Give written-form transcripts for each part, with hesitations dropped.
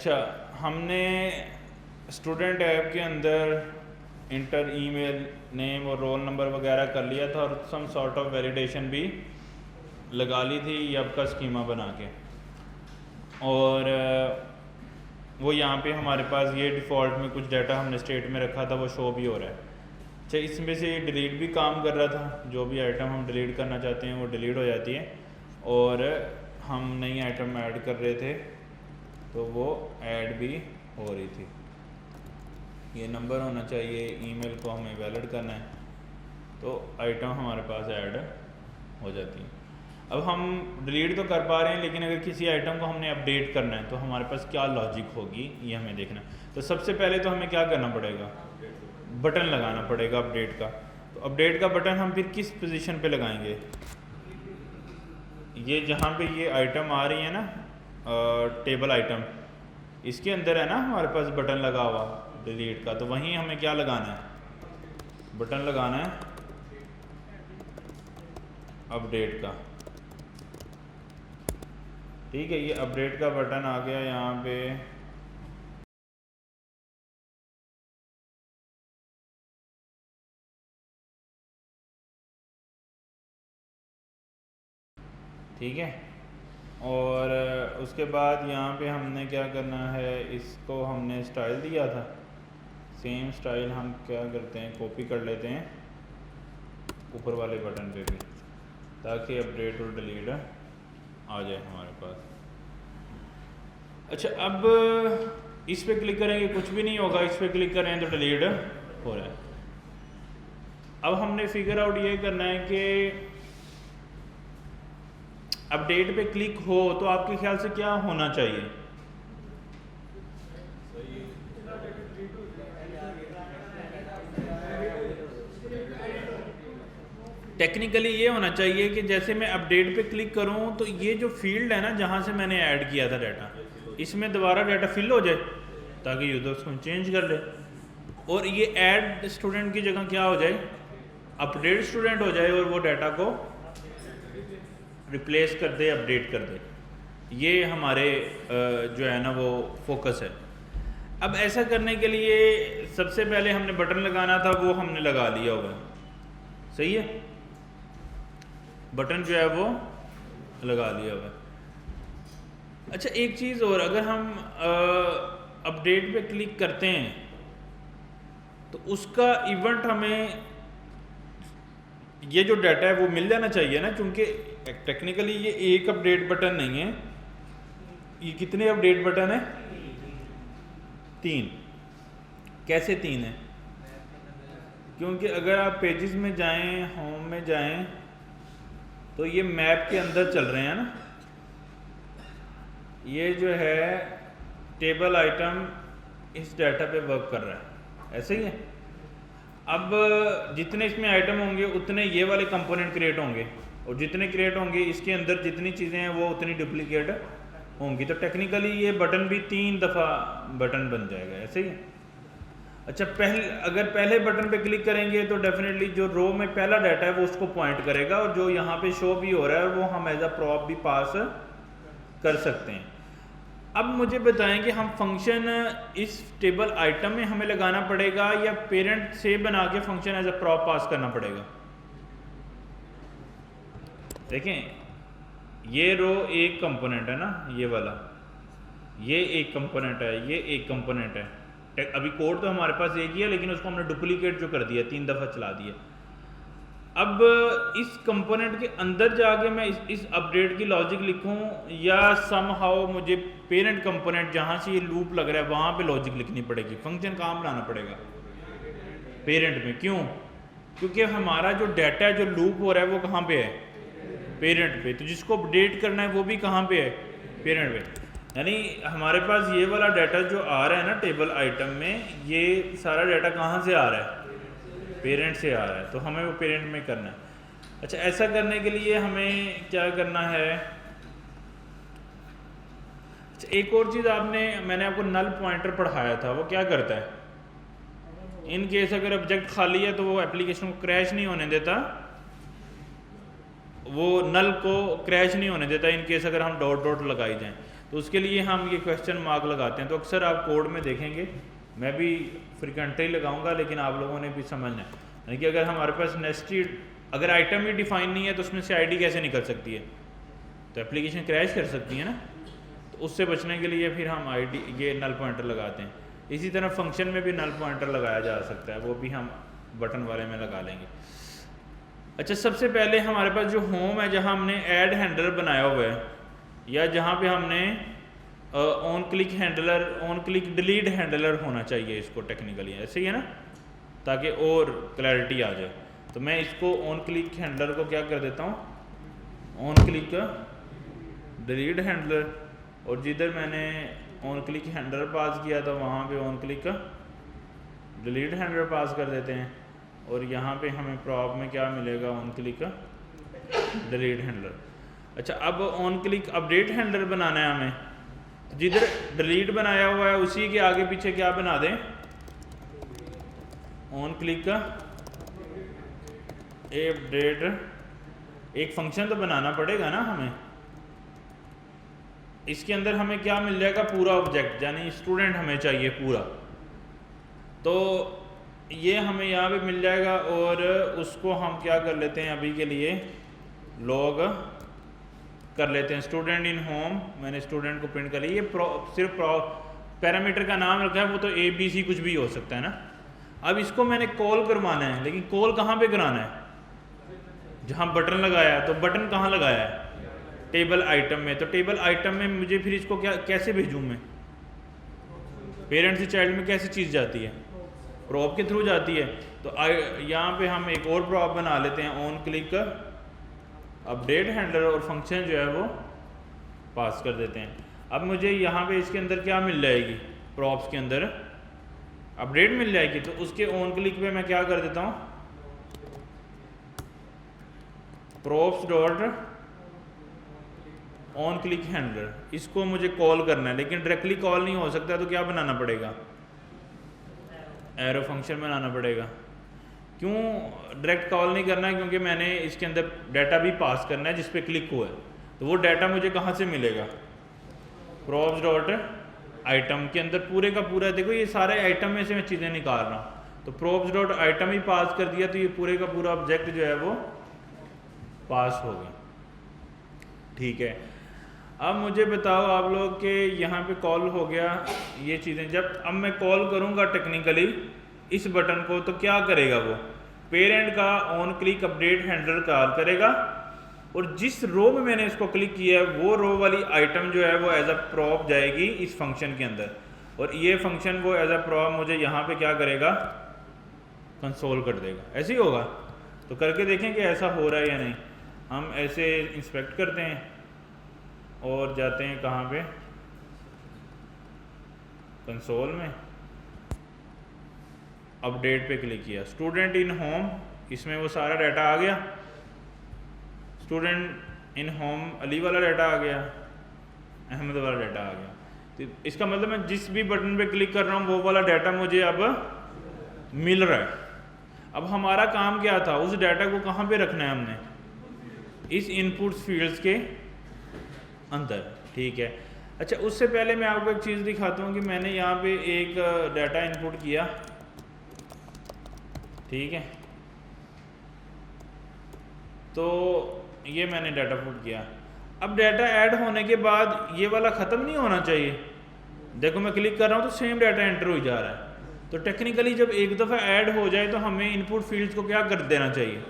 अच्छा, हमने student app के अंदर इंटर ईमेल नेम और रोल नंबर वगैरह कर लिया था और सम सॉर्ट ऑफ वैलिडेशन भी लगा ली थी यब का स्कीमा बना के, और वो यहाँ पे हमारे पास ये डिफ़ॉल्ट में कुछ डाटा हमने स्टेट में रखा था वो शो भी हो रहा है। अच्छा, इसमें से डिलीट भी काम कर रहा था, जो भी आइटम हम डिलीट करना चाहते हैं वो डिलीट हो जाती है, और हम नई आइटम ऐड कर रहे थे तो वो ऐड भी हो रही थी। ये नंबर होना चाहिए, ईमेल को हमें वैलिड करना है, तो आइटम हमारे पास ऐड हो जाती है। अब हम डिलीट तो कर पा रहे हैं, लेकिन अगर किसी आइटम को हमने अपडेट करना है तो हमारे पास क्या लॉजिक होगी ये हमें देखना है। तो सबसे पहले तो हमें क्या करना पड़ेगा, बटन लगाना पड़ेगा अपडेट का। तो अपडेट का बटन हम फिर किस पोजीशन पे लगाएंगे, ये जहाँ पे ये आइटम आ रही है ना, टेबल आइटम, इसके अंदर है ना हमारे पास बटन लगा हुआ डिलीट का, तो वहीं हमें क्या लगाना है, बटन लगाना है अपडेट का। ठीक है, ये अपडेट का बटन आ गया यहाँ पे। ठीक है, और उसके बाद यहाँ पे हमने क्या करना है, इसको हमने स्टाइल दिया था, सेम स्टाइल हम क्या करते हैं कॉपी कर लेते हैं ऊपर वाले बटन पे भी, ताकि अपडेट और डिलीट आ जाए हमारे पास। अच्छा, अब इस पे क्लिक करेंगे कुछ भी नहीं होगा, इस पे क्लिक करें तो डिलीट हो रहा है। अब हमने फिगर आउट ये करना है कि अपडेट पे क्लिक हो तो आपके ख्याल से क्या होना चाहिए। टेक्निकली ये होना चाहिए कि जैसे मैं अपडेट पे क्लिक करूं तो ये जो फील्ड है ना जहां से मैंने ऐड किया था डाटा, इसमें दोबारा डाटा फिल हो जाए ताकि यूज़र उसको चेंज कर ले, और ये ऐड स्टूडेंट की जगह क्या हो जाए, अपडेट स्टूडेंट हो जाए, और वो डाटा को रिप्लेस कर दे, अपडेट कर दे। ये हमारे जो है ना वो फोकस है। अब ऐसा करने के लिए सबसे पहले हमने बटन लगाना था, वो हमने लगा लिया होगा, सही है, बटन जो है वो लगा लिया हुआ। अच्छा, एक चीज़ और, अगर हम अपडेट पे क्लिक करते हैं तो उसका इवेंट हमें ये जो डाटा है वो मिल जाना चाहिए ना, क्योंकि टेक्निकली ये एक अपडेट बटन नहीं है, ये कितने अपडेट बटन है, 3। कैसे 3 है, क्योंकि अगर आप पेजेस में जाएं, होम में जाएं, तो ये मैप के अंदर चल रहे हैं ना, ये जो है टेबल आइटम इस डाटा पे वर्क कर रहा है, ऐसे ही है। अब जितने इसमें आइटम होंगे उतने ये वाले कंपोनेंट क्रिएट होंगे, और जितने क्रिएट होंगे इसके अंदर जितनी चीज़ें हैं वो उतनी डुप्लीकेट होंगी, तो टेक्निकली ये बटन भी 3 दफ़ा बटन बन जाएगा, ऐसे ही। अच्छा, अगर पहले बटन पे क्लिक करेंगे तो डेफिनेटली जो रो में पहला डाटा है वो उसको पॉइंट करेगा, और जो यहाँ पे शो भी हो रहा है वो हम एज अ प्रॉप भी पास कर सकते हैं। अब मुझे बताएं कि हम फंक्शन इस टेबल आइटम में हमें लगाना पड़ेगा या पेरेंट से बना के फंक्शन एज अ प्रॉप पास करना पड़ेगा। देखें, ये रो एक कंपोनेंट है ना, ये वाला, ये एक कंपोनेंट है, ये एक कंपोनेंट है। अभी कोड तो हमारे पास एक ही है, लेकिन उसको हमने डुप्लीकेट जो कर दिया, 3 दफ़ा चला दिया। अब इस कंपोनेंट के अंदर जाके मैं इस अपडेट की लॉजिक लिखूं, या समहाउ मुझे पेरेंट कंपोनेंट जहां से ये लूप लग रहा है वहां पे लॉजिक लिखनी पड़ेगी, फंक्शन कहाँ बनाना पड़ेगा, पेरेंट में। क्यों? क्योंकि हमारा जो डाटा है जो लूप हो रहा है वो कहाँ पे है, पेरेंट पे, तो जिसको अपडेट करना है वो भी कहाँ पे है, पेरेंट पे। यानी हमारे पास ये वाला डाटा जो आ रहा है ना टेबल आइटम में, ये सारा डाटा कहाँ से आ रहा है, पेरेंट से आ रहा है, तो हमें वो पेरेंट में करना है। अच्छा, ऐसा करने के लिए हमें क्या करना है, अच्छा एक और चीज़ मैंने आपको नल पॉइंटर पढ़ाया था, वो क्या करता है, इन केस अगर ऑब्जेक्ट खाली है तो वो एप्लीकेशन को क्रैश नहीं होने देता, वो नल को क्रैश नहीं होने देता इन केस अगर हम डॉट डॉट लगाई जाएं। तो उसके लिए हम ये क्वेश्चन मार्क लगाते हैं। तो अक्सर आप कोड में देखेंगे, मैं भी फ्रिक्वेंटली लगाऊंगा, लेकिन आप लोगों ने भी समझना है। यानी कि अगर हमारे पास नेस्टेड, अगर आइटम ही डिफाइन नहीं है तो उसमें से आईडी कैसे निकल सकती है, तो एप्लीकेशन क्रैश कर सकती है ना। तो उससे बचने के लिए फिर हम आईडी ये नल पॉइंटर लगाते हैं। इसी तरह फंक्शन में भी नल पॉइंटर लगाया जा सकता है, वो भी हम बटन वाले में लगा लेंगे। अच्छा, सबसे पहले हमारे पास जो होम है, जहाँ हमने ऐड हैंडलर बनाया हुआ है, या जहाँ पे हमने on click handler, on click delete handler होना चाहिए इसको टेक्निकली, ऐसे ही है ना, ताकि और क्लैरिटी आ जाए। तो मैं इसको ऑन क्लिक हैंडलर को क्या कर देता हूँ, ऑन क्लिक डिलीट हैंडलर, और जिधर मैंने ऑन क्लिक हैंडलर पास किया था वहाँ पे ऑन क्लिक डिलीट हैंडलर पास कर देते हैं। और यहाँ पे हमें प्रॉप में क्या मिलेगा, ऑन क्लिक डिलीट हैंडलर। अच्छा, अब ऑन क्लिक अपडेट हैंडलर बनाना है हमें, तो जिधर डिलीट बनाया हुआ है उसी के आगे पीछे क्या बना दें, ऑन क्लिक अपडेट। एक फंक्शन तो बनाना पड़ेगा ना हमें, इसके अंदर हमें क्या मिल जाएगा, पूरा ऑब्जेक्ट, यानी स्टूडेंट हमें चाहिए पूरा। तो ये हमें यहाँ पे मिल जाएगा, और उसको हम क्या कर लेते हैं, अभी के लिए लॉग कर लेते हैं स्टूडेंट इन होम। मैंने स्टूडेंट को प्रिंट कर लिया। ये सिर्फ पैरामीटर का नाम रखा है, वो तो ABC कुछ भी हो सकता है ना। अब इसको मैंने कॉल करवाना है, लेकिन कॉल कहाँ पे कराना है, जहाँ बटन लगाया है। तो बटन कहाँ लगाया है, टेबल आइटम में। तो टेबल आइटम में मुझे फिर इसको क्या कैसे भेजूँ मैं, पेरेंट से चाइल्ड में कैसे चीज़ जाती है, प्रॉप के थ्रू जाती है। तो यहाँ पे हम एक और प्रॉप बना लेते हैं, ऑन क्लिक अपडेट हैंडलर, और फंक्शन जो है वो पास कर देते हैं। अब मुझे यहाँ पे इसके अंदर क्या मिल जाएगी, प्रॉप्स के अंदर अपडेट मिल जाएगी। तो उसके ऑन क्लिक पे मैं क्या कर देता हूँ, props dot on click handler, इसको मुझे कॉल करना है, लेकिन डायरेक्टली कॉल नहीं हो सकता। तो क्या बनाना पड़ेगा, एरो फंक्शन बनाना पड़ेगा। क्यों डायरेक्ट कॉल नहीं करना है, क्योंकि मैंने इसके अंदर डाटा भी पास करना है जिस पे क्लिक हुआ है। तो वो डाटा मुझे कहाँ से मिलेगा, प्रॉप्स डॉट आइटम के अंदर पूरे का पूरा। देखो ये सारे आइटम में से मैं चीज़ें निकाल रहा हूँ, तो प्रॉप्स डॉट आइटम ही पास कर दिया, तो ये पूरे का पूरा ऑब्जेक्ट जो है वो पास हो गया। ठीक है, अब मुझे बताओ आप लोग के यहाँ पे कॉल हो गया ये चीज़ें। जब अब मैं कॉल करूँगा टेक्निकली इस बटन को, तो क्या करेगा वो, पेरेंट का on click update handler call करेगा, और जिस रो में मैंने इसको क्लिक किया है वो रो वाली आइटम जो है वो एज अ प्रॉप जाएगी इस फंक्शन के अंदर, और ये फंक्शन वो एज अ प्रॉप मुझे यहाँ पे क्या करेगा, कंसोल कर देगा। ऐसे ही होगा, तो करके देखें कि ऐसा हो रहा है या नहीं। हम ऐसे इंस्पेक्ट करते हैं और जाते हैं कहाँ पे, कंसोल में, अपडेट पे क्लिक किया, स्टूडेंट इन होम, इसमें वो सारा डाटा आ गया, स्टूडेंट इन होम अली वाला डाटा आ गया, अहमद वाला डाटा आ गया। तो इसका मतलब मैं जिस भी बटन पे क्लिक कर रहा हूँ वो वाला डाटा मुझे अब मिल रहा है। अब हमारा काम क्या था, उस डाटा को कहाँ पे रखना है हमने, इस इनपुट्स फील्ड्स के अंदर। ठीक है, अच्छा उससे पहले मैं आपको एक चीज़ दिखाता हूँ कि मैंने यहाँ पे एक डाटा इनपुट किया। ठीक है, तो ये मैंने डाटा पुट किया। अब डाटा ऐड होने के बाद ये वाला ख़त्म नहीं होना चाहिए। देखो मैं क्लिक कर रहा हूँ तो सेम डाटा एंटर हो जा रहा है। तो टेक्निकली जब एक दफ़ा ऐड हो जाए तो हमें इनपुट फील्ड्स को क्या कर देना चाहिए,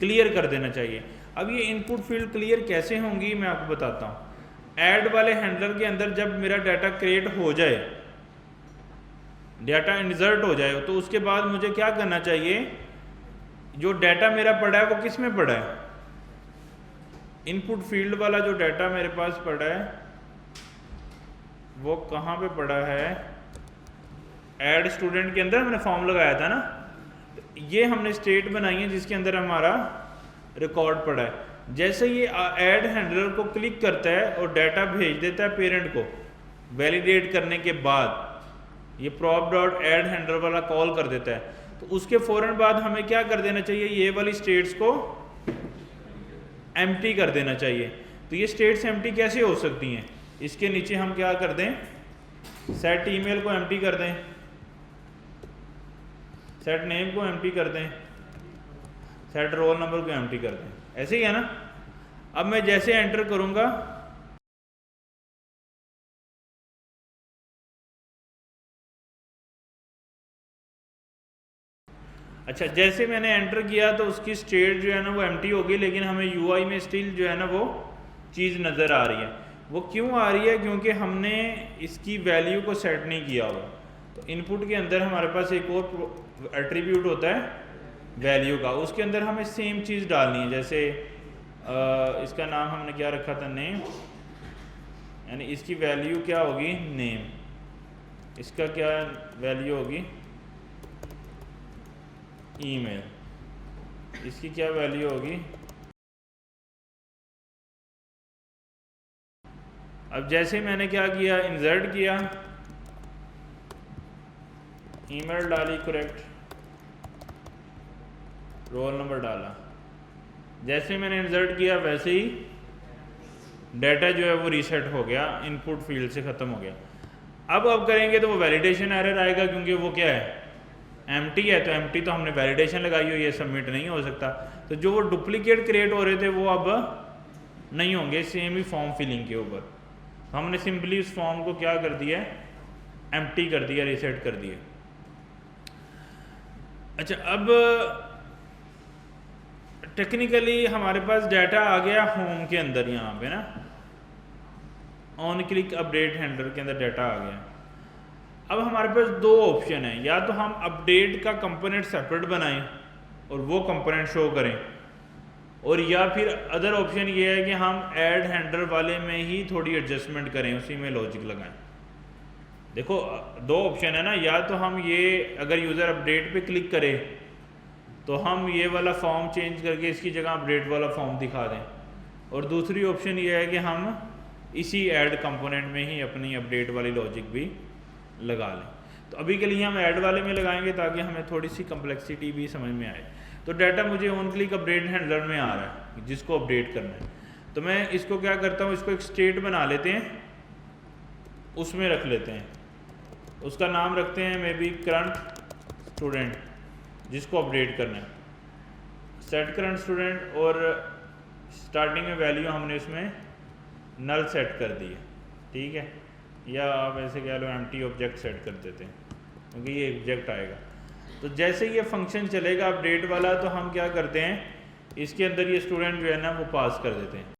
क्लियर कर देना चाहिए। अब ये इनपुट फील्ड क्लियर कैसे होंगी मैं आपको बताता हूँ। ऐड वाले हैंडलर के अंदर जब मेरा डाटा क्रिएट हो जाए, डाटा इंसर्ट हो जाए, तो उसके बाद मुझे क्या करना चाहिए, जो डाटा मेरा पड़ा है वो किस में पड़ा है, इनपुट फील्ड वाला जो डाटा मेरे पास पड़ा है वो कहाँ पे पड़ा है, ऐड स्टूडेंट के अंदर मैंने फॉर्म लगाया था ना, ये हमने स्टेट बनाई है जिसके अंदर हमारा रिकॉर्ड पड़ा है। जैसे ये ऐड हैंडलर को क्लिक करता है और डाटा भेज देता है पेरेंट को, वैलिडेट करने के बाद ये प्रॉप डॉट ऐड हैंडलर वाला कॉल कर देता है, तो उसके फ़ौरन बाद हमें क्या कर देना चाहिए, ये वाली स्टेट्स को एम्प्टी कर देना चाहिए। तो ये स्टेट्स एम्प्टी कैसे हो सकती हैं, इसके नीचे हम क्या कर दें, सेट ईमेल को एम्प्टी कर दें, सेट नेम को एम्प्टी कर दें, सेट रोल नंबर को एम्प्टी कर दें। ऐसे ही है ना। अब मैं जैसे एंटर करूंगा, अच्छा जैसे मैंने एंटर किया तो उसकी स्टेट जो है ना वो एम्प्टी होगी, लेकिन हमें यूआई में स्टिल जो है ना वो चीज़ नज़र आ रही है। वो क्यों आ रही है? क्योंकि हमने इसकी वैल्यू को सेट नहीं किया हुआ। तो इनपुट के अंदर हमारे पास एक और एट्रीब्यूट होता है वैल्यू का, उसके अंदर हमें सेम चीज़ डालनी है। जैसे इसका नाम हमने क्या रखा था, नेम, यानी इसकी वैल्यू क्या होगी, नेम। इसका क्या वैल्यू होगी, ईमेल। इसकी क्या वैल्यू होगी। अब जैसे मैंने क्या किया, इंसर्ट किया, ईमेल डाली करेक्ट, रोल नंबर डाला। जैसे मैंने इंसर्ट किया वैसे ही डाटा जो है वो रीसेट हो गया, इनपुट फील्ड से ख़त्म हो गया। अब करेंगे तो वो वैलिडेशन एरर आएगा, क्योंकि वो क्या है, एम्प्टी है। तो एम्प्टी तो हमने वैलिडेशन लगाई हुई है, सबमिट नहीं हो सकता। तो जो वो डुप्लीकेट क्रिएट हो रहे थे वो अब नहीं होंगे, सेम ही फॉर्म फिलिंग के ऊपर। हमने सिंपली उस फॉर्म को क्या कर दिया, एम्प्टी कर दिया, रीसेट कर दिया। अच्छा, अब टेक्निकली हमारे पास डाटा आ गया होम के अंदर, यहाँ पे ना ऑन क्लिक अपडेट हैंडलर के अंदर डाटा आ गया। अब हमारे पास दो ऑप्शन है, या तो हम अपडेट का कंपोनेंट सेपरेट बनाएं और वो कंपोनेंट शो करें, और या फिर अदर ऑप्शन ये है कि हम ऐड हैंडलर वाले में ही थोड़ी एडजस्टमेंट करें, उसी में लॉजिक लगाएं। देखो दो ऑप्शन है ना, या तो हम ये अगर यूज़र अपडेट पे क्लिक करे तो हम ये वाला फॉर्म चेंज करके इसकी जगह अपडेट वाला फॉर्म दिखा दें, और दूसरी ऑप्शन ये है कि हम इसी ऐड कंपोनेंट में ही अपनी अपडेट वाली लॉजिक भी लगा लें। तो अभी के लिए हम ऐड वाले में लगाएंगे ताकि हमें थोड़ी सी कम्प्लेक्सिटी भी समझ में आए। तो डाटा मुझे ऑन क्लिक अपडेट हैंडलर में आ रहा है जिसको अपडेट करना है। तो मैं इसको क्या करता हूँ, इसको एक स्टेट बना लेते हैं, उसमें रख लेते हैं, उसका नाम रखते हैं मे बी करंट स्टूडेंट, जिसको अपडेट करना है। सेट करंट स्टूडेंट, और स्टार्टिंग में वैल्यू हमने इसमें नल सेट कर दी है, ठीक है, या आप ऐसे कह लो एम्प्टी ऑब्जेक्ट सेट कर देते हैं, क्योंकि ये ऑब्जेक्ट आएगा। तो जैसे ये फंक्शन चलेगा अपडेट वाला, तो हम क्या करते हैं, इसके अंदर ये स्टूडेंट जो है ना वो पास कर देते हैं।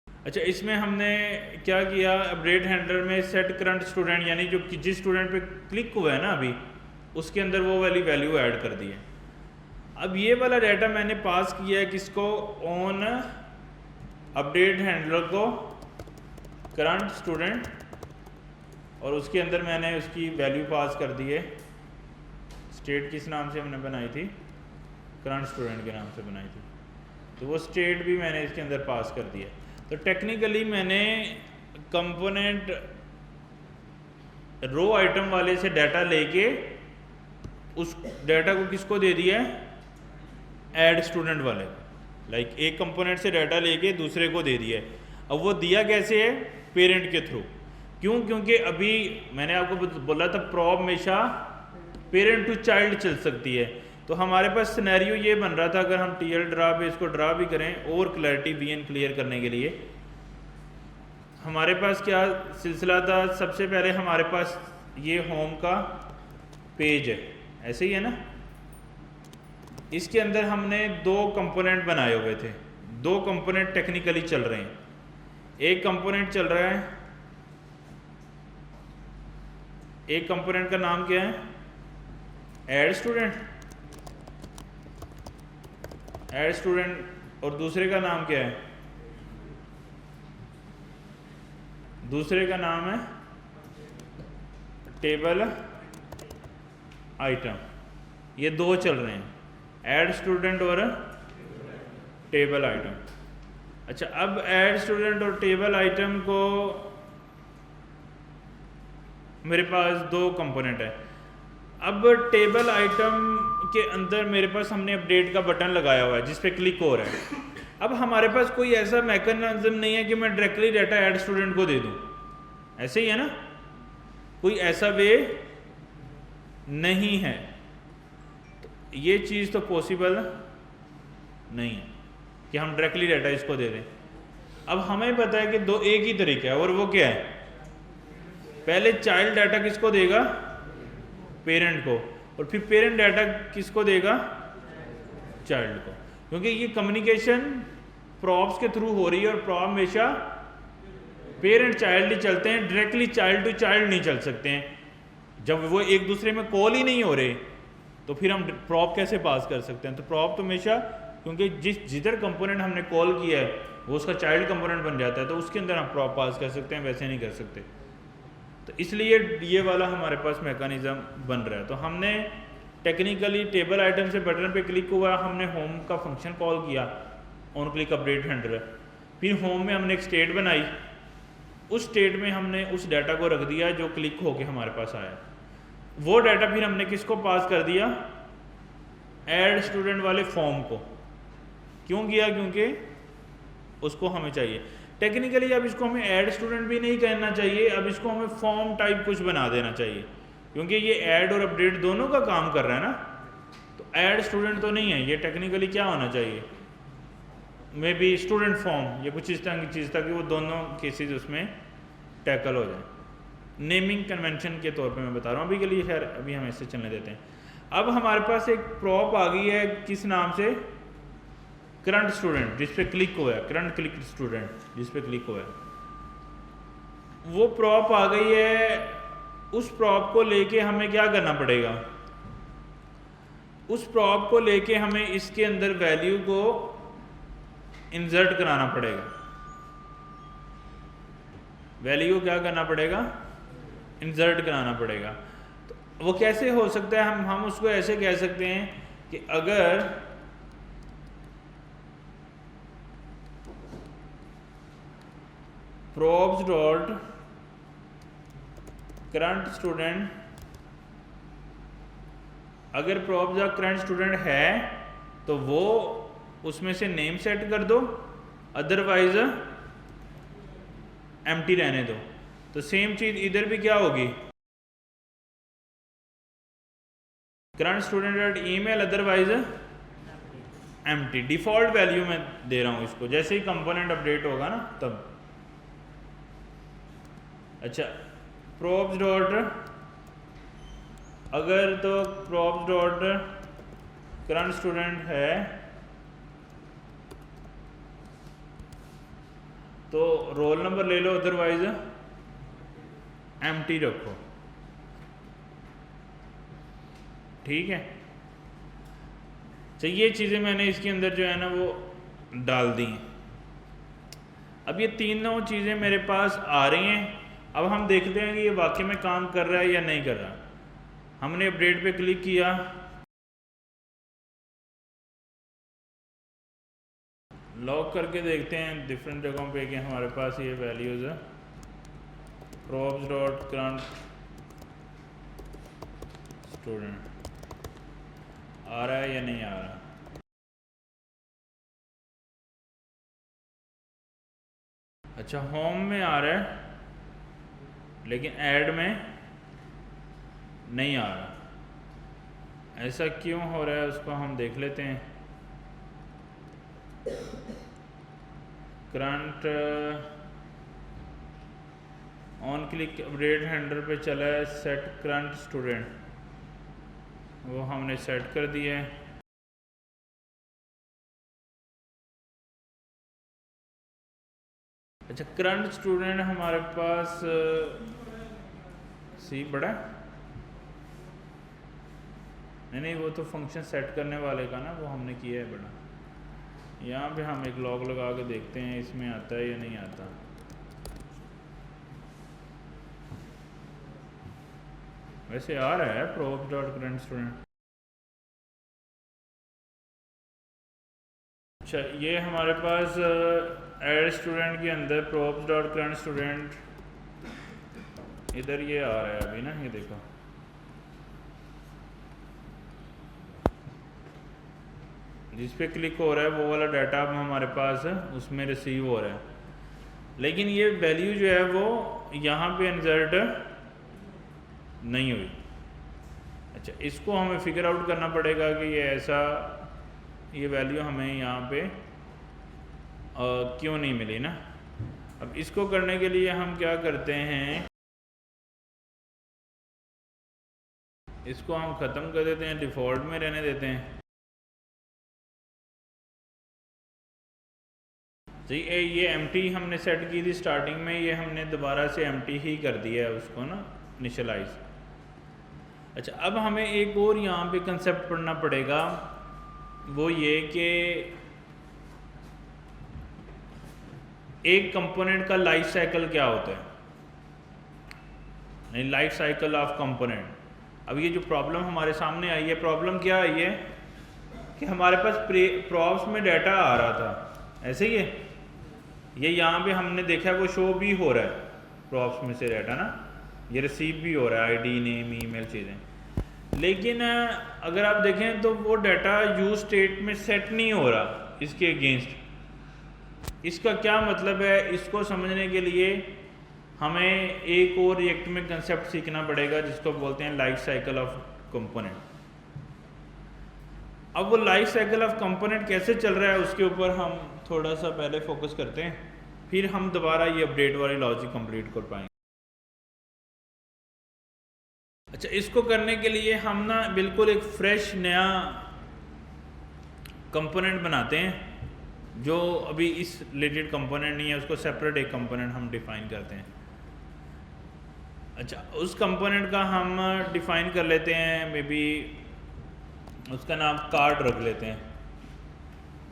अच्छा, इसमें हमने क्या किया, अपडेट हैंडलर में सेट करंट स्टूडेंट, यानी जो जिस स्टूडेंट पे क्लिक हुआ है ना अभी, उसके अंदर वो वाली वैल्यू ऐड कर दी है। अब ये वाला डाटा मैंने पास किया है किसको, ऑन अपडेट हैंडलर को करंट स्टूडेंट, और उसके अंदर मैंने उसकी वैल्यू पास कर दी है। स्टेट किस नाम से हमने बनाई थी, करंट स्टूडेंट के नाम से बनाई थी, तो वो स्टेट भी मैंने इसके अंदर पास कर दिया। तो टेक्निकली मैंने कंपोनेंट रो आइटम वाले से डाटा लेके उस डाटा को किसको दे दिया है, ऐड स्टूडेंट वाले, लाइक एक कंपोनेंट से डाटा लेके दूसरे को दे दिया है। अब वो दिया कैसे है, पेरेंट के थ्रू। क्यों? क्योंकि अभी मैंने आपको बोला था प्रॉब हमेशा पेरेंट टू चाइल्ड चल सकती है। तो हमारे पास सिनेरियो ये बन रहा था, अगर हम टीएल ड्रा पे इसको ड्रा भी करें और क्लैरिटी वीएन क्लियर करने के लिए, हमारे पास क्या सिलसिला था, सबसे पहले हमारे पास ये होम का पेज है, ऐसे ही है ना, इसके अंदर हमने दो कंपोनेंट बनाए हुए थे, दो कंपोनेंट टेक्निकली चल रहे हैं। एक कंपोनेंट चल रहा है, एक कंपोनेंट का नाम क्या है, ऐड स्टूडेंट, ऐड स्टूडेंट, और दूसरे का नाम क्या है, दूसरे का नाम है टेबल आइटम। ये दो चल रहे हैं, ऐड स्टूडेंट और टेबल आइटम। अच्छा, अब ऐड स्टूडेंट और टेबल आइटम को मेरे पास दो कंपोनेंट है। अब टेबल आइटम के अंदर मेरे पास हमने अपडेट का बटन लगाया हुआ है जिस पे क्लिक हो रहा है। अब हमारे पास कोई ऐसा मैकेनिज्म नहीं है कि मैं डायरेक्टली डाटा ऐड स्टूडेंट को दे दूं, ऐसे ही है ना, कोई ऐसा वे नहीं है, तो ये चीज़ तो पॉसिबल नहीं है कि हम डायरेक्टली डाटा इसको दे दें। अब हमें पता है कि दो एक ही तरीका है, और वो क्या है, पहले चाइल्ड डाटा किसको देगा, पेरेंट को, और फिर पेरेंट डाटा किसको देगा, चाइल्ड को, क्योंकि ये कम्युनिकेशन प्रॉप्स के थ्रू हो रही है और प्रॉप हमेशा पेरेंट चाइल्ड ही चलते हैं, डायरेक्टली चाइल्ड टू चाइल्ड नहीं चल सकते हैं। जब वो एक दूसरे में कॉल ही नहीं हो रहे तो फिर हम प्रॉप कैसे पास कर सकते हैं। तो प्रॉप तो हमेशा, क्योंकि जिधर कंपोनेंट हमने कॉल किया है वो उसका चाइल्ड कंपोनेंट बन जाता है, तो उसके अंदर हम प्रॉप पास कर सकते हैं, वैसे नहीं कर सकते। तो इसलिए ये वाला हमारे पास मैकेनिज्म बन रहा है। तो हमने टेक्निकली टेबल आइटम से बटन पे क्लिक हुआ, हमने होम का फंक्शन कॉल किया, ऑन क्लिक अपडेट हैंडलर, फिर होम में हमने एक स्टेट बनाई, उस स्टेट में हमने उस डाटा को रख दिया जो क्लिक होके हमारे पास आया। वो डाटा फिर हमने किसको पास कर दिया, ऐड स्टूडेंट वाले फॉर्म को। क्यों किया, क्योंकि उसको हमें चाहिए। टेक्निकली अब इसको हमें ऐड स्टूडेंट भी नहीं कहना चाहिए, अब इसको हमें फॉर्म टाइप कुछ बना देना चाहिए, क्योंकि ये ऐड और अपडेट दोनों का काम कर रहा है ना। तो ऐड स्टूडेंट तो नहीं है ये, टेक्निकली क्या होना चाहिए, मे बी स्टूडेंट फॉर्म, ये कुछ इस तरह की चीज़ ताकि वो दोनों केसेस उसमें टैकल हो जाए। नेमिंग कन्वेंशन के तौर पे मैं बता रहा हूँ अभी के लिए, खैर अभी हम इससे चलने देते हैं। अब हमारे पास एक प्रॉप आ गई है, किस नाम से, करंट स्टूडेंट, जिस पे क्लिक हुआ है, करंट क्लिक स्टूडेंट जिस पे क्लिक हुआ है, वो प्रॉप आ गई है। उस प्रॉप को लेके हमें क्या करना पड़ेगा, उस प्रॉप को लेके हमें इसके अंदर वैल्यू को इंसर्ट कराना पड़ेगा। वैल्यू को क्या करना पड़ेगा, इंसर्ट कराना पड़ेगा। तो वो कैसे हो सकता है, हम उसको ऐसे कह सकते हैं कि अगर props डॉट करंट स्टूडेंट, अगर props डॉट करंट स्टूडेंट है तो वो उसमें से नेम सेट कर दो, अदरवाइज एम्प्टी रहने दो। तो सेम चीज इधर भी क्या होगी, current student dot email otherwise empty. Default value में दे रहा हूँ इसको, जैसे ही कंपोनेंट अपडेट होगा ना तब। अच्छा, props डॉट, अगर तो props डॉट करंट स्टूडेंट है तो रोल नंबर ले लो, अदरवाइज एम्प्टी रखो, ठीक है। तो ये चीज़ें मैंने इसके अंदर जो है ना वो डाल दी हैं। अब ये तीनों चीज़ें मेरे पास आ रही हैं। अब हम देखते हैं कि ये वाकई में काम कर रहा है या नहीं कर रहा। हमने अपडेट पे क्लिक किया, लॉग करके देखते हैं डिफरेंट जगहों पे कि हमारे पास ये वैल्यूज़ है। props डॉट करंट स्टूडेंट आ रहा है या नहीं आ रहा। अच्छा, होम में आ रहा है लेकिन ऐड में नहीं आ रहा। ऐसा क्यों हो रहा है उसको हम देख लेते हैं। Current on click update handler पे चला है, सेट करंट स्टूडेंट, वो हमने सेट कर दिया है। अच्छा, करंट स्टूडेंट हमारे पास सी बड़ा नहीं, वो तो फंक्शन सेट करने वाले का ना, वो हमने किया है बड़ा। यहाँ पे हम एक लॉग लगा के देखते हैं इसमें आता है या नहीं आता। वैसे आ रहा है props डॉट करंट स्टूडेंट। अच्छा, ये हमारे पास ऐड स्टूडेंट के अंदर props डॉट करंट स्टूडेंट, इधर ये आ रहा है अभी ना, ये देखो। जिस पे क्लिक हो रहा है वो वाला डाटा अब हमारे पास उसमें रिसीव हो रहा है, लेकिन ये वैल्यू जो है वो यहाँ पे इंसर्ट नहीं हुई। अच्छा, इसको हमें फिगर आउट करना पड़ेगा कि ये ऐसा, ये वैल्यू हमें यहाँ पे क्यों नहीं मिली ना। अब इसको करने के लिए हम क्या करते हैं, इसको हम ख़त्म कर देते हैं, डिफ़ॉल्ट में रहने देते हैं। जी ये एम्प्टी हमने सेट की थी स्टार्टिंग में, ये हमने दोबारा से एम्प्टी ही कर दिया है उसको ना, इनिशियलाइज। अच्छा, अब हमें एक और यहाँ पे कंसेप्ट पढ़ना पड़ेगा, वो ये कि एक कंपोनेंट का लाइफ साइकिल क्या होता है, नहीं लाइफ साइकिल ऑफ कंपोनेंट। अब ये जो प्रॉब्लम हमारे सामने आई है, प्रॉब्लम क्या आई है कि हमारे पास प्रॉप्स में डाटा आ रहा था, ऐसे ही है, ये यहाँ पे हमने देखा है वो शो भी हो रहा है प्रॉप्स में से डाटा ना, ये रिसीव भी हो रहा है, आईडी, नेम, ईमेल चीज़ें। लेकिन अगर आप देखें तो वो डाटा यूज स्टेट में सेट नहीं हो रहा इसके अगेंस्ट। इसका क्या मतलब है, इसको समझने के लिए हमें एक और रिएक्ट में कंसेप्ट सीखना पड़ेगा जिसको बोलते हैं लाइफ साइकिल ऑफ कंपोनेंट। अब वो लाइफ साइकिल ऑफ कंपोनेंट कैसे चल रहा है उसके ऊपर हम थोड़ा सा पहले फोकस करते हैं, फिर हम दोबारा ये अपडेट वाली लॉजिक कंप्लीट कर पाएंगे। अच्छा, इसको करने के लिए हम ना बिल्कुल एक फ्रेश नया कंपोनेंट बनाते हैं जो अभी इस रिलेटेड कंपोनेंट नहीं है, उसको सेपरेट एक कंपोनेंट हम डिफाइन करते हैं। अच्छा, उस कंपोनेंट का हम डिफाइन कर लेते हैं, मे बी उसका नाम कार्ड रख लेते हैं,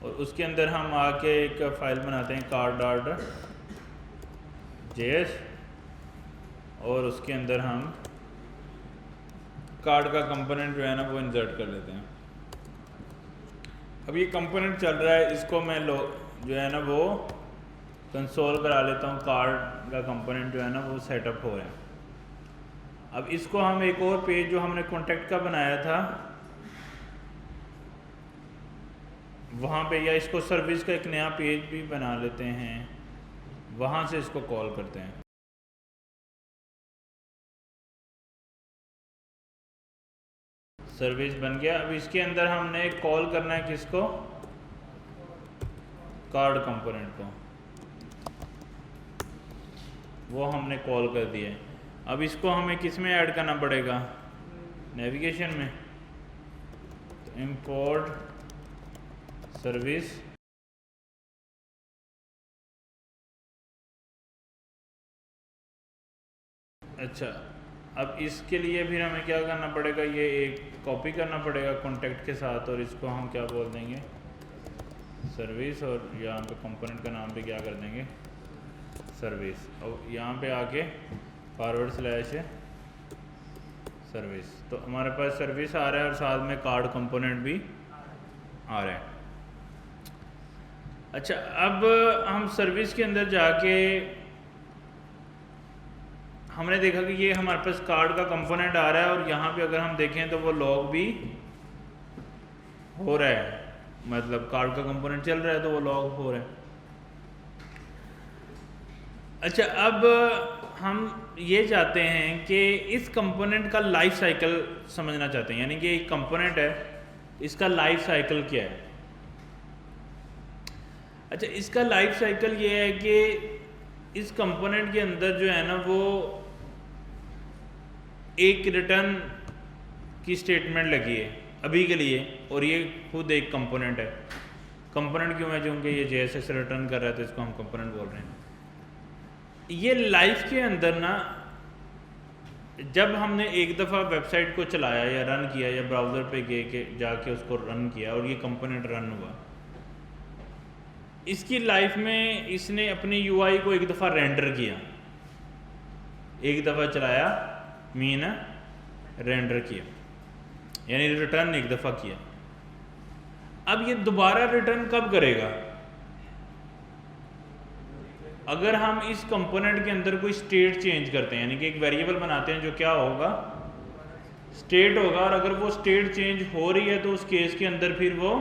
और उसके अंदर हम आके एक फ़ाइल बनाते हैं card.js, और उसके अंदर हम कार्ड का कंपोनेंट जो है ना वो इंसर्ट कर लेते हैं। अब ये कंपोनेंट चल रहा है, इसको मैं जो है ना वो कंसोल करा लेता हूँ, कार्ड का कंपोनेंट जो है ना वो सेटअप हो रहा है। अब इसको हम एक और पेज जो हमने कॉन्टैक्ट का बनाया था वहाँ पे, या इसको सर्विस का एक नया पेज भी बना लेते हैं, वहाँ से इसको कॉल करते हैं। सर्विस बन गया। अब इसके अंदर हमने कॉल करना है किसको, कार्ड कंपोनेंट को, वो हमने कॉल कर दिया है। अब इसको हमें किस में ऐड करना पड़ेगा, नेविगेशन में, तो इंपोर्ट सर्विस, अच्छा अब इसके लिए फिर हमें क्या करना पड़ेगा, ये एक कॉपी करना पड़ेगा कॉन्टैक्ट के साथ, और इसको हम क्या बोल देंगे, सर्विस, और यहाँ पे कंपोनेंट का नाम भी क्या कर देंगे, सर्विस। और यहाँ पे आके फॉरवर्ड स्लैश सर्विस, तो हमारे पास सर्विस आ रहा है और साथ में कार्ड कंपोनेंट भी आ रहा है। अच्छा, अब हम सर्विस के अंदर जाके हमने देखा कि ये हमारे पास कार्ड का कंपोनेंट आ रहा है, और यहाँ पे अगर हम देखें तो वो लॉग भी हो रहा है, मतलब कार्ड का कंपोनेंट चल रहा है तो वो लॉग हो रहा है। अच्छा, अब हम ये चाहते हैं कि इस कंपोनेंट का लाइफ साइकिल समझना चाहते हैं, यानी कि एक कंपोनेंट है, इसका लाइफ साइकिल क्या है। अच्छा, इसका लाइफ साइकिल ये है कि इस कंपोनेंट के अंदर जो है ना वो एक रिटर्न की स्टेटमेंट लगी है अभी के लिए, और ये खुद एक कंपोनेंट है। कंपोनेंट क्यों है, क्योंकि ये JSX रिटर्न कर रहा है तो इसको हम कंपोनेंट बोल रहे हैं। ये लाइफ के अंदर ना, जब हमने एक दफ़ा वेबसाइट को चलाया या रन किया या ब्राउज़र पे गए के जाके उसको रन किया और ये कंपोनेंट रन हुआ, इसकी लाइफ में इसने अपनी UI को एक दफ़ा रेंडर किया, एक दफ़ा चलाया मीन रेंडर किया, यानी रिटर्न एक दफ़ा किया। अब ये दोबारा रिटर्न कब करेगा, अगर हम इस कंपोनेंट के अंदर कोई स्टेट चेंज करते हैं, यानी कि एक वेरिएबल बनाते हैं जो क्या होगा, स्टेट होगा, और अगर वो स्टेट चेंज हो रही है तो उस केस के अंदर फिर वो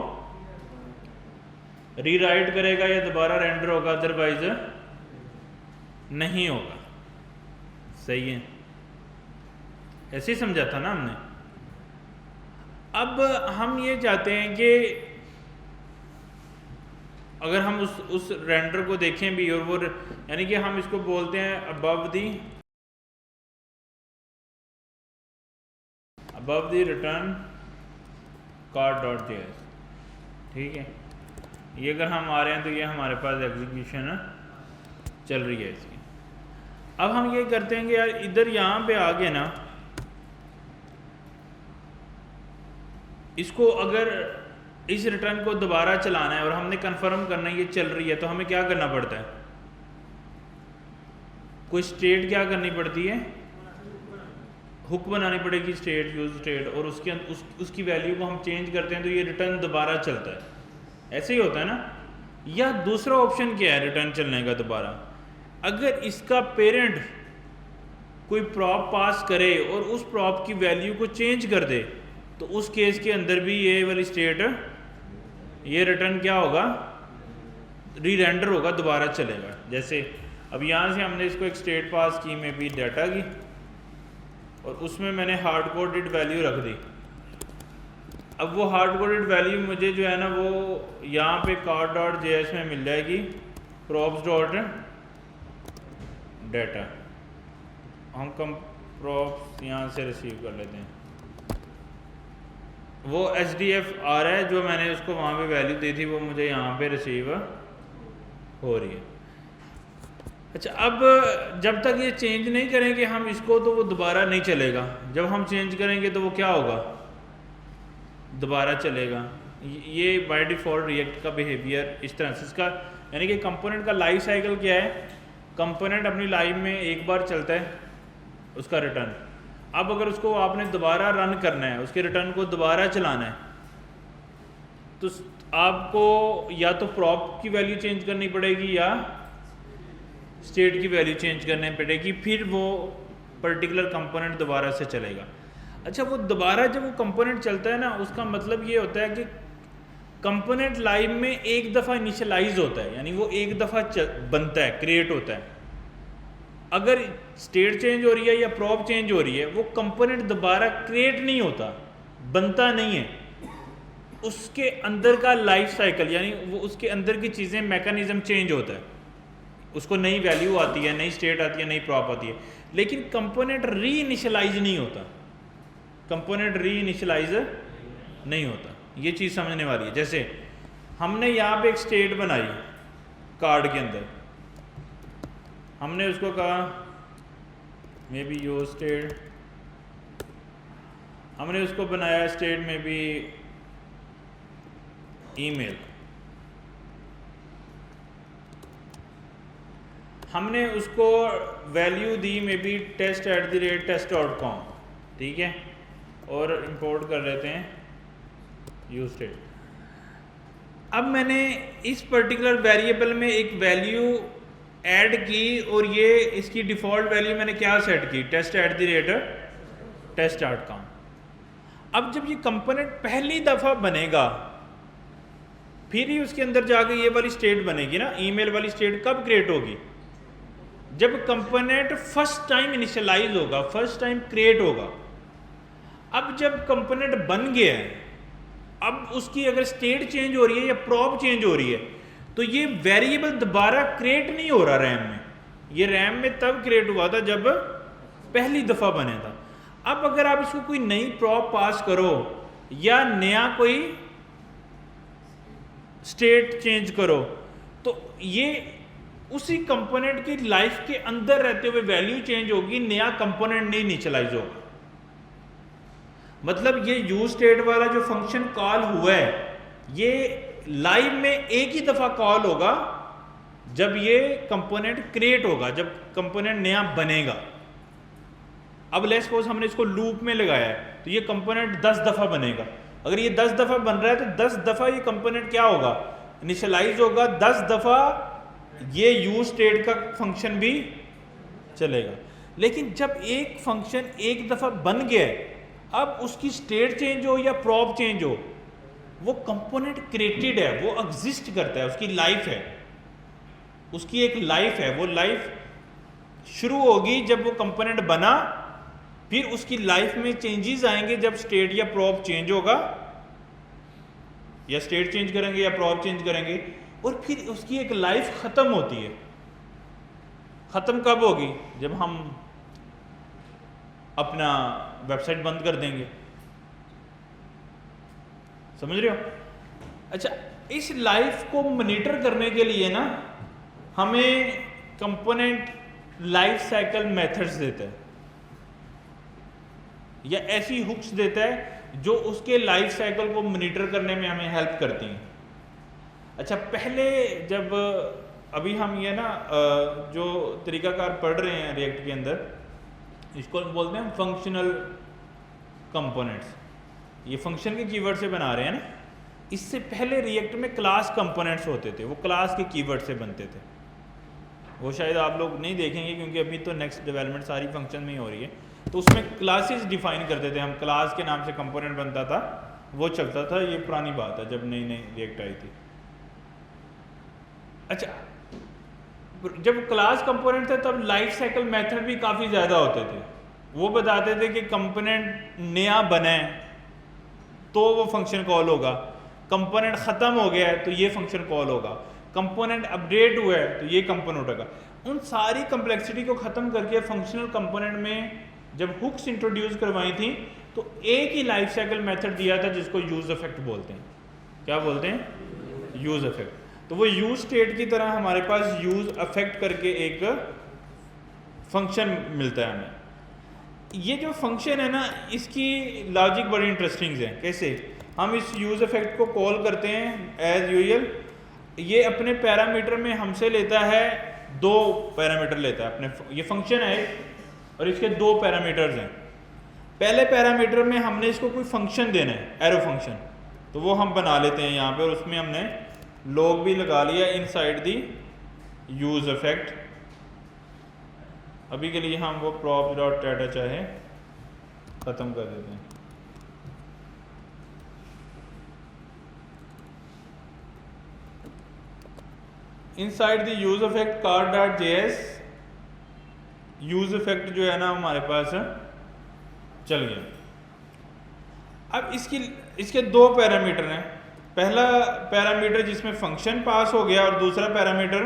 रीराइट करेगा या दोबारा रेंडर होगा, अदरवाइज नहीं होगा। सही है, ऐसे ही समझा था ना हमने। अब हम ये चाहते हैं कि अगर हम उस रेंडर को देखें भी, और वो यानी कि हम इसको बोलते हैं अबव दी रिटर्न card.js, ठीक है। ये अगर हम आ रहे हैं तो ये हमारे पास एग्जीक्यूशन चल रही है इसकी। अब हम ये करते हैं कि यार इधर यहाँ पे आ गए ना, इसको अगर इस रिटर्न को दोबारा चलाना है और हमने कंफर्म करना है ये चल रही है, तो हमें क्या करना पड़ता है? कोई स्टेट क्या करनी पड़ती है? हुक बनानी पड़ेगी, स्टेट यूज स्टेट, और उसकी वैल्यू को हम चेंज करते हैं तो ये रिटर्न दोबारा चलता है। ऐसे ही होता है ना। या दूसरा ऑप्शन क्या है रिटर्न चलने का दोबारा? अगर इसका पेरेंट कोई प्रॉप पास करे और उस प्रॉप की वैल्यू को चेंज कर दे, तो उस केस के अंदर भी ये वाली स्टेट, ये रिटर्न क्या होगा? री-रेंडर होगा, दोबारा चलेगा। जैसे अब यहाँ से हमने इसको एक स्टेट पास की, में भी डाटा की, और उसमें मैंने हार्ड कोडेड वैल्यू रख दी। अब वो हार्ड कोडेड वैल्यू मुझे जो है ना वो यहाँ पे card.js में मिल जाएगी, props.data। हम props यहाँ से रिसीव कर लेते हैं। वो HDF आ रहा है, जो मैंने उसको वहाँ पे वैल्यू दी थी वो मुझे यहाँ पे रिसीव हो रही है। अच्छा, अब जब तक ये चेंज नहीं करेंगे हम इसको, तो वो दोबारा नहीं चलेगा। जब हम चेंज करेंगे तो वो क्या होगा? दोबारा चलेगा। ये बाय डिफ़ॉल्ट रिएक्ट का बिहेवियर इस तरह से, इसका यानी कि कंपोनेंट का लाइफ साइकिल क्या है? कंपोनेंट अपनी लाइफ में एक बार चलता है उसका रिटर्न। अब अगर उसको आपने दोबारा रन करना है, उसके रिटर्न को दोबारा चलाना है, तो आपको या तो प्रॉप की वैल्यू चेंज करनी पड़ेगी या स्टेट की वैल्यू चेंज करनी पड़ेगी, फिर वो पर्टिकुलर कंपोनेंट दोबारा से चलेगा। अच्छा, वो दोबारा जब वो कंपोनेंट चलता है ना, उसका मतलब ये होता है कि कंपोनेंट लाइव में एक दफ़ा इनिशियलाइज होता है, यानी वो एक दफ़ा बनता है, क्रिएट होता है। अगर स्टेट चेंज हो रही है या प्रॉप चेंज हो रही है, वो कंपोनेंट दोबारा क्रिएट नहीं होता, बनता नहीं है। उसके अंदर का लाइफ साइकिल, यानी वो उसके अंदर की चीज़ें, मैकेनिज्म चेंज होता है, उसको नई वैल्यू आती है, नई स्टेट आती है, नई प्रॉप आती है, लेकिन कंपोनेंट री इनिशियलाइज नहीं होता। कंपोनेंट री इनिशियलाइज नहीं होता। ये चीज़ समझने वाली है। जैसे हमने यहाँ पे एक स्टेट बनाई कार्ड के अंदर, हमने उसको कहा मे बी यूज स्टेट, हमने उसको बनाया स्टेट में भी ईमेल, हमने उसको वैल्यू दी में भी test@test.com, ठीक है, और इंपोर्ट कर लेते हैं यूज स्टेट। अब मैंने इस पर्टिकुलर वेरिएबल में एक वैल्यू ऐड की, और ये इसकी डिफ़ॉल्ट वैल्यू मैंने क्या सेट की? test@test.com। अब जब ये कंपोनेंट पहली दफ़ा बनेगा, फिर ही उसके अंदर जाके ये वाली स्टेट बनेगी ना। ईमेल वाली स्टेट कब क्रिएट होगी? जब कंपोनेंट फर्स्ट टाइम इनिशियलाइज होगा, फर्स्ट टाइम क्रिएट होगा। अब जब कंपोनेंट बन गया है, अब उसकी अगर स्टेट चेंज हो रही है या प्रॉप चेंज हो रही है, तो ये वेरिएबल दोबारा क्रिएट नहीं हो रहा रैम में। ये रैम में तब क्रिएट हुआ था जब पहली दफ़ा बने था। अब अगर आप इसको कोई नई प्रॉप पास करो या नया कोई स्टेट चेंज करो, तो ये उसी कंपोनेंट की लाइफ के अंदर रहते हुए वैल्यू चेंज होगी, नया कंपोनेंट नहीं इनिशियलाइज होगा। मतलब ये यूज स्टेट वाला जो फंक्शन कॉल हुआ है, ये लाइव में एक ही दफ़ा कॉल होगा जब ये कंपोनेंट क्रिएट होगा, जब कंपोनेंट नया बनेगा। अब लेट्स सपोज हमने इसको लूप में लगाया है, तो ये कंपोनेंट 10 दफ़ा बनेगा। अगर ये 10 दफ़ा बन रहा है तो 10 दफ़ा ये कंपोनेंट क्या होगा? इनिशियलाइज होगा। 10 दफ़ा ये यूज स्टेट का फंक्शन भी चलेगा। लेकिन जब एक फंक्शन एक दफ़ा बन गया है, अब उसकी स्टेट चेंज हो या प्रॉप चेंज हो, वो कंपोनेंट क्रिएटेड है, वो एग्जिस्ट करता है, उसकी लाइफ है, उसकी एक लाइफ है। वो लाइफ शुरू होगी जब वो कंपोनेंट बना, फिर उसकी लाइफ में चेंजेस आएंगे जब स्टेट या प्रॉप चेंज होगा, या स्टेट चेंज करेंगे या प्रॉप चेंज करेंगे, और फिर उसकी एक लाइफ खत्म होती है। खत्म कब होगी? जब हम अपना वेबसाइट बंद कर देंगे। समझ रहे हो? अच्छा, इस लाइफ को मॉनिटर करने के लिए ना हमें कंपोनेंट लाइफ साइकिल मेथड्स देता है, या ऐसी हुक्स देता है जो उसके लाइफ साइकिल को मॉनिटर करने में हमें हेल्प करती हैं। अच्छा, पहले जब अभी हम ये ना जो तरीकाकार पढ़ रहे हैं रिएक्ट के अंदर, इसको बोलते हैं फंक्शनल कंपोनेंट्स। ये फंक्शन के कीवर्ड से बना रहे हैं ना। इससे पहले रिएक्ट में क्लास कंपोनेंट्स होते थे, वो क्लास के कीवर्ड से बनते थे। वो शायद आप लोग नहीं देखेंगे क्योंकि अभी तो नेक्स्ट डेवलपमेंट सारी फंक्शन में ही हो रही है। तो उसमें क्लासेस डिफाइन करते थे हम, क्लास के नाम से कंपोनेंट बनता था, वो चलता था। ये पुरानी बात है, जब नई नई रिएक्ट आई थी। अच्छा, जब क्लास कंपोनेंट थे तब लाइफ साइकिल मेथड भी काफ़ी ज़्यादा होते थे। वो बताते थे कि कंपोनेंट नया बना है तो वो फंक्शन कॉल होगा, कंपोनेंट ख़त्म हो गया है तो ये फंक्शन कॉल होगा, कंपोनेंट अपडेट हुआ है तो ये कंपोनेंट होगा। उन सारी कम्प्लेक्सिटी को ख़त्म करके फंक्शनल कंपोनेंट में जब हुक्स इंट्रोड्यूस करवाई थी तो एक ही लाइफ साइकिल मेथड दिया था जिसको यूज इफेक्ट बोलते हैं। क्या बोलते हैं? Use effect. तो वो यूज स्टेट की तरह हमारे पास यूज इफेक्ट करके एक फंक्शन मिलता है हमें। ये जो फंक्शन है ना, इसकी लॉजिक बड़ी इंटरेस्टिंग है। कैसे? हम इस यूज इफेक्ट को कॉल करते हैं एज यूजुअल। ये अपने पैरामीटर में हमसे लेता है 2 पैरामीटर लेता है अपने। ये फंक्शन है और इसके 2 पैरामीटर्स हैं। पहले पैरामीटर में हमने इसको कोई फंक्शन देना है, एरो फंक्शन, तो वो हम बना लेते हैं यहाँ पे, और उसमें हमने लॉग भी लगा लिया इनसाइड दी यूज इफेक्ट। अभी के लिए हम वो प्रॉप डॉट डाटा चाहे ख़त्म कर देते हैं। Inside the use effect car dot JS, use effect जो है ना हमारे पास चल गया। अब इसके 2 पैरामीटर हैं। पहला पैरामीटर जिसमें फंक्शन पास हो गया और दूसरा पैरामीटर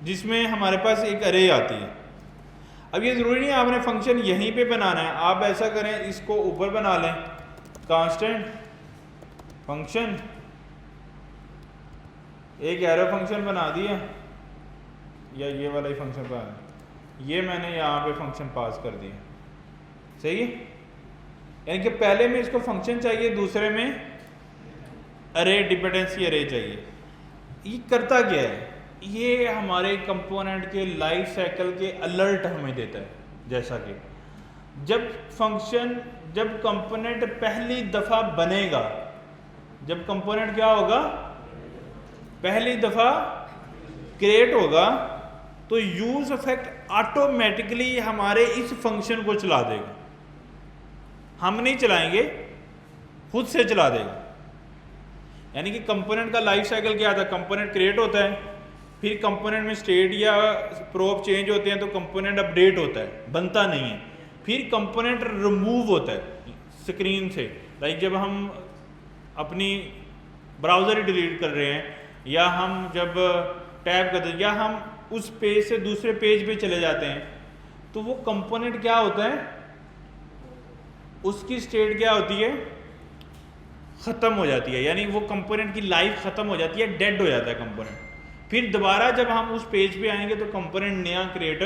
जिसमें हमारे पास एक अरे आती है। अब ये ज़रूरी नहीं आपने फंक्शन यहीं पे बनाना है, आप ऐसा करें इसको ऊपर बना लें, कांस्टेंट फंक्शन, एक एरो फंक्शन बना दिया, या ये वाला ही फंक्शन बना दिया। ये मैंने यहाँ पे फंक्शन पास कर दिया। सही है? यानी कि पहले में इसको फंक्शन चाहिए, दूसरे में अरे डिपेंडेंसी अरे चाहिए। ये करता क्या है? ये हमारे कंपोनेंट के लाइफ साइकिल के अलर्ट हमें देता है। जैसा कि जब कंपोनेंट पहली दफ़ा बनेगा, जब कंपोनेंट क्या होगा? पहली दफ़ा क्रिएट होगा, तो यूज इफेक्ट ऑटोमेटिकली हमारे इस फंक्शन को चला देगा। हम नहीं चलाएंगे, खुद से चला देगा। यानी कि कंपोनेंट का लाइफ साइकिल क्या था? कंपोनेंट क्रिएट होता है, फिर कंपोनेंट में स्टेट या प्रोप चेंज होते हैं तो कंपोनेंट अपडेट होता है, बनता नहीं है। फिर कंपोनेंट रिमूव होता है स्क्रीन से। लाइक जब हम अपनी ब्राउज़र ही डिलीट कर रहे हैं, या हम जब टैब करते हैं, या हम उस पेज से दूसरे पेज पे चले जाते हैं, तो वो कंपोनेंट क्या होता है? उसकी स्टेट क्या होती है? ख़त्म हो जाती है। यानी वो कंपोनेंट की लाइफ ख़त्म हो जाती है, डेड हो जाता है कंपोनेंट। फिर दोबारा जब हम उस पेज पे आएंगे तो कंपोनेंट नया क्रिएट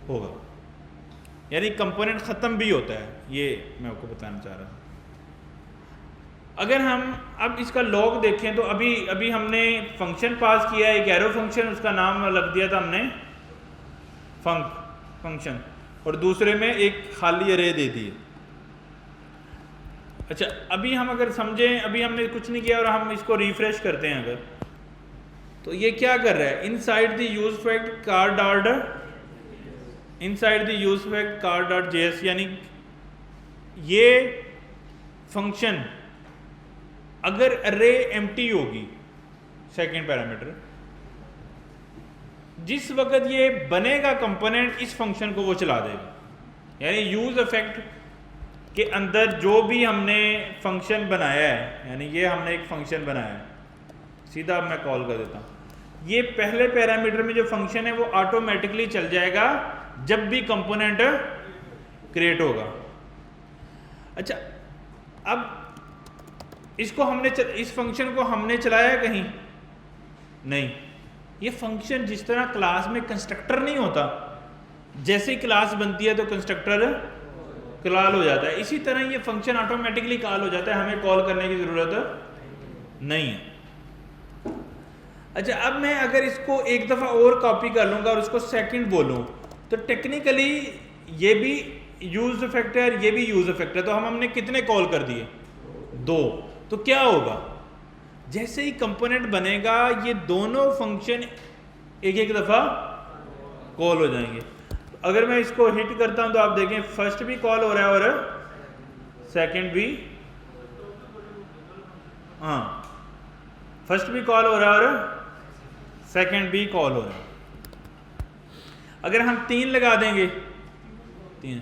होगा। यानी कंपोनेंट ख़त्म भी होता है। ये मैं आपको बताना चाह रहा था। अगर हम अब इसका लॉग देखें तो अभी हमने फंक्शन पास किया, एक एरो फंक्शन, उसका नाम लग दिया था हमने फंक्शन, और दूसरे में एक खाली अरे दे दी। अच्छा, अभी हम अगर समझें, अभी हमने कुछ नहीं किया और हम इसको रिफ्रेश करते हैं अगर, तो ये क्या कर रहा है? Inside the use effect car dot, inside the use effect car dot JS, यानी ये फंक्शन अगर अरे एम्प्टी होगी, सेकेंड पैरामीटर, जिस वक्त ये बनेगा कंपोनेंट इस फंक्शन को वो चला देगा। यानी यूज इफेक्ट के अंदर जो भी हमने फंक्शन बनाया है, यानी ये हमने एक फंक्शन बनाया है, सीधा मैं कॉल कर देता हूँ, ये पहले पैरामीटर में जो फंक्शन है वो ऑटोमेटिकली चल जाएगा जब भी कंपोनेंट क्रिएट होगा। अच्छा, अब इसको हमने इस फंक्शन को हमने चलाया कहीं नहीं। ये फंक्शन जिस तरह क्लास में कंस्ट्रक्टर नहीं होता, जैसे ही क्लास बनती है तो कंस्ट्रक्टर कॉल हो जाता है, इसी तरह ये फंक्शन ऑटोमेटिकली कॉल हो जाता है, हमें कॉल करने की ज़रूरत नहीं है। अच्छा, अब मैं अगर इसको एक दफ़ा और कॉपी कर लूँगा और उसको सेकंड बोलूँ तो टेक्निकली ये भी यूज इफेक्ट है, ये भी यूज इफेक्ट है, तो हमने कितने कॉल कर दिए? 2। तो क्या होगा, जैसे ही कंपोनेंट बनेगा ये दोनों फंक्शन एक एक दफ़ा कॉल हो जाएंगे। अगर मैं इसको हिट करता हूं तो आप देखें फर्स्ट भी कॉल हो रहा है और सेकंड भी, हाँ फर्स्ट भी कॉल हो रहा है और सेकंड भी कॉल हो रहा है। अगर हम 3 लगा देंगे, 3,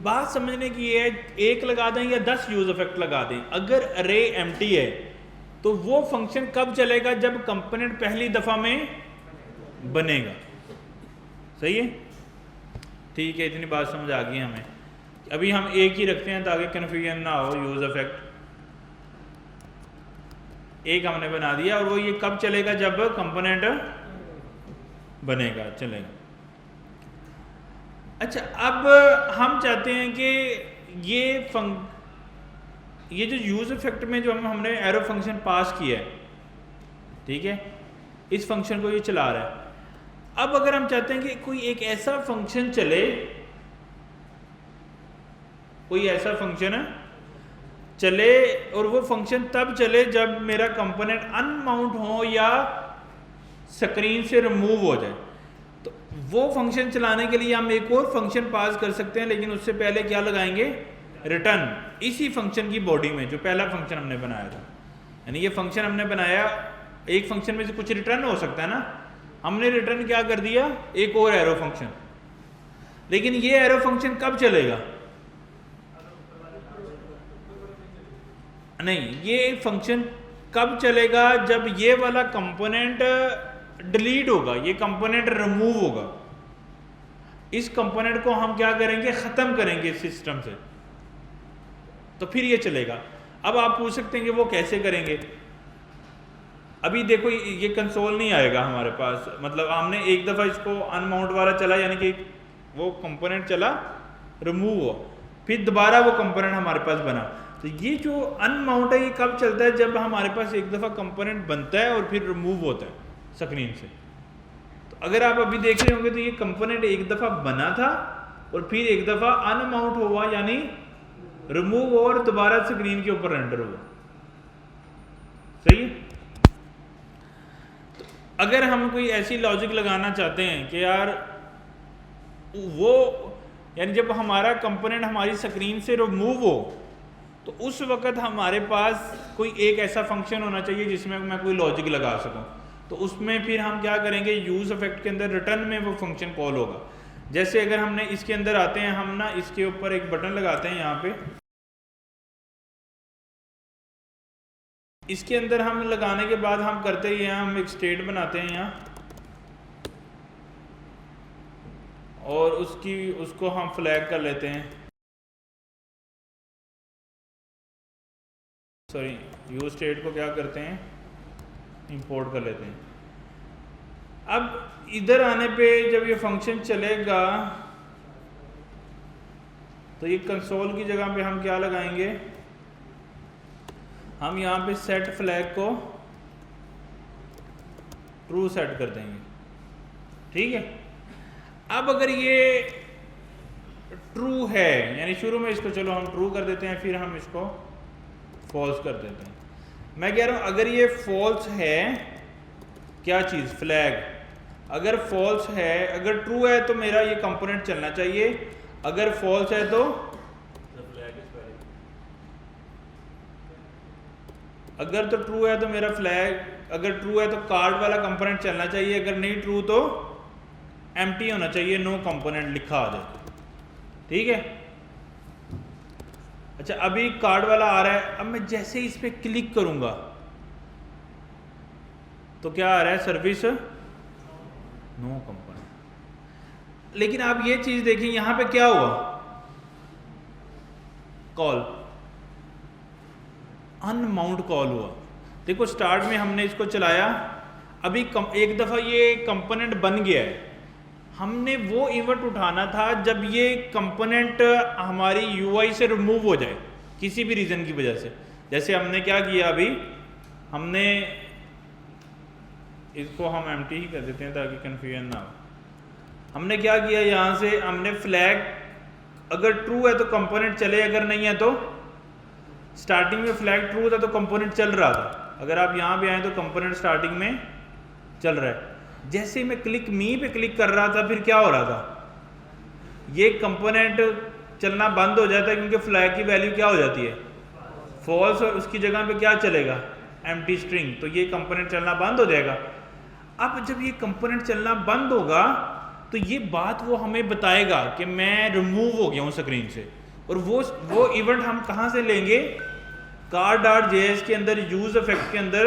बात समझने की ये है, 1 लगा दें या 10 यूज इफेक्ट लगा दें, अगर अरे एम्प्टी है तो वो फंक्शन कब चलेगा? जब कंपोनेंट पहली दफा में बनेगा। सही है, ठीक है, इतनी बात समझ आ गई हमें। अभी हम एक ही रखते हैं ताकि कन्फ्यूजन ना हो। यूज इफेक्ट एक हमने बना दिया और वो ये कब चलेगा? जब कंपोनेंट बनेगा, चलेगा। अच्छा, अब हम चाहते हैं कि ये जो यूज इफेक्ट में जो हमने एरो फंक्शन पास किया है, ठीक है, इस फंक्शन को ये चला रहा है। अब अगर हम चाहते हैं कि कोई एक ऐसा फंक्शन चले, कोई ऐसा फंक्शन चले और वो फंक्शन तब चले जब मेरा कंपोनेंट अनमाउंट हो या स्क्रीन से रिमूव हो जाए, तो वो फंक्शन चलाने के लिए हम एक और फंक्शन पास कर सकते हैं, लेकिन उससे पहले क्या लगाएंगे? रिटर्न, इसी फंक्शन की बॉडी में जो पहला फंक्शन हमने बनाया था। यानी ये फंक्शन हमने बनाया, एक फंक्शन में से कुछ रिटर्न हो सकता है ना, हमने रिटर्न क्या कर दिया? एक और एरो फंक्शन। लेकिन ये एरो फंक्शन कब चलेगा? नहीं, ये फंक्शन कब चलेगा? जब ये वाला कंपोनेंट डिलीट होगा, ये कंपोनेंट रिमूव होगा। इस कंपोनेंट को हम क्या करेंगे? ख़त्म करेंगे सिस्टम से, तो फिर ये चलेगा। अब आप पूछ सकते हैं कि वो कैसे करेंगे? अभी देखो ये कंसोल नहीं आएगा हमारे पास, मतलब हमने एक दफ़ा इसको अनमाउंट वाला चला, यानी कि वो कंपोनेंट चला, रिमूव हुआ, फिर दोबारा वो कंपोनेंट हमारे पास बना। तो ये जो अनमाउंट है ये कब चलता है? जब हमारे पास एक दफ़ा कंपोनेंट बनता है और फिर रिमूव होता है स्क्रीन से। तो अगर आप अभी देख रहे होंगे तो ये कंपोनेंट एक दफ़ा बना था और फिर एक दफ़ा अनमाउंट हुआ, यानी रिमूव और दोबारा स्क्रीन के ऊपर रेंडर हुआ। सही है। तो अगर हम कोई ऐसी लॉजिक लगाना चाहते हैं कि यार वो, यानी जब हमारा कंपोनेंट हमारी स्क्रीन से रिमूव हो तो उस वक्त हमारे पास कोई एक ऐसा फंक्शन होना चाहिए जिसमें मैं कोई लॉजिक लगा सकूं। तो उसमें फिर हम क्या करेंगे? यूज इफेक्ट के अंदर रिटर्न में वो फंक्शन कॉल होगा। जैसे अगर हमने इसके अंदर आते हैं, हम ना इसके ऊपर एक बटन लगाते हैं यहाँ पे, इसके अंदर हम लगाने के बाद हम करते ही हैं, हम एक स्टेट बनाते हैं यहाँ, और उसको हम फ्लैग कर लेते हैं, सॉरी यूज स्टेट को क्या करते हैं? इंपोर्ट कर लेते हैं। अब इधर आने पे जब ये फंक्शन चलेगा तो ये कंसोल की जगह पे हम क्या लगाएंगे? हम यहाँ पे सेट फ्लैग को ट्रू सेट कर देंगे, ठीक है। अब अगर ये ट्रू है, यानी शुरू में इसको चलो हम ट्रू कर देते हैं, फिर हम इसको फॉल्स कर देते हैं। मैं कह रहा हूं अगर ये फॉल्स है, क्या चीज़? फ्लैग। अगर फॉल्स है, अगर ट्रू है तो मेरा ये कंपोनेंट चलना चाहिए, अगर फॉल्स है तो अगर तो ट्रू है तो मेरा फ्लैग, अगर ट्रू है तो कार्ड वाला कंपोनेंट चलना चाहिए, अगर नहीं ट्रू तो एम्प्टी होना चाहिए, नो कंपोनेंट लिखा आ जाए। ठीक है। अच्छा अभी कार्ड वाला आ रहा है, अब मैं जैसे इस पर क्लिक करूंगा तो क्या आ रहा है, सर्विस नो कंपोनेंट। लेकिन आप ये चीज देखें यहां पे क्या हुआ, कॉल अनमाउंट कॉल हुआ। देखो स्टार्ट में हमने इसको चलाया, अभी एक दफ़ा ये कंपोनेंट बन गया है, हमने वो इवेंट उठाना था जब ये कंपोनेंट हमारी यूआई से रिमूव हो जाए किसी भी रीज़न की वजह से। जैसे हमने क्या किया, अभी हमने इसको हम एम्प्टी ही कर देते हैं ताकि कन्फ्यूजन ना हो। हमने क्या किया, यहाँ से हमने फ्लैग अगर ट्रू है तो कंपोनेंट चले, अगर नहीं है तो स्टार्टिंग में फ्लैग ट्रू था तो कंपोनेंट चल रहा था, अगर आप यहाँ पे आए तो कंपोनेंट स्टार्टिंग में चल रहा है। जैसे मैं क्लिक मी पे क्लिक कर रहा था फिर क्या हो रहा था, ये कंपोनेंट चलना बंद हो जाता है क्योंकि फ्लैग की वैल्यू क्या हो जाती है, फॉल्स, और उसकी जगह पे क्या चलेगा, एम्प्टी स्ट्रिंग, तो ये कंपोनेंट चलना बंद हो जाएगा। अब जब ये कंपोनेंट चलना बंद होगा तो ये बात वो हमें बताएगा कि मैं रिमूव हो गया हूँ स्क्रीन से, और वो इवेंट हम कहाँ से लेंगे, car.js के अंदर यूज इफेक्ट के अंदर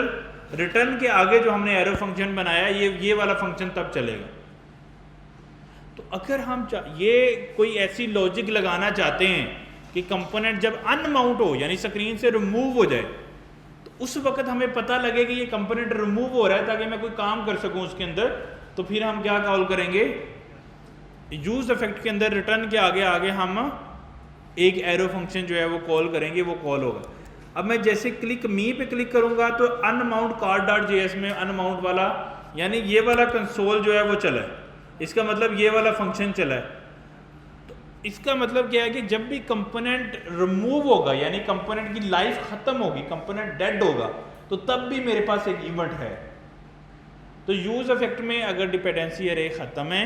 रिटर्न के आगे जो हमने एरो फंक्शन बनाया ये वाला फंक्शन तब चलेगा। तो अगर हम ये कोई ऐसी लॉजिक लगाना चाहते हैं कि कंपोनेंट जब अनमाउंट हो यानी स्क्रीन से रिमूव हो जाए तो उस वक्त हमें पता लगे कि ये कंपोनेंट रिमूव हो रहा है ताकि मैं कोई काम कर सकूं उसके अंदर, तो फिर हम क्या कॉल करेंगे, यूज इफेक्ट के अंदर रिटर्न के आगे हम एक एरो फंक्शन जो है वो कॉल करेंगे, वो कॉल होगा। अब मैं जैसे क्लिक मी पे क्लिक करूंगा तो अनमाउंट car.js में अनमाउंट वाला यानी ये वाला कंसोल जो है वो चला है, इसका मतलब ये वाला फंक्शन चला है। तो इसका मतलब क्या है कि जब भी कंपोनेंट रिमूव होगा यानी कंपोनेंट की लाइफ खत्म होगी, कंपोनेंट डेड होगा, तो तब भी मेरे पास एक इवेंट है। तो यूज इफेक्ट में अगर डिपेंडेंसी अरे खत्म है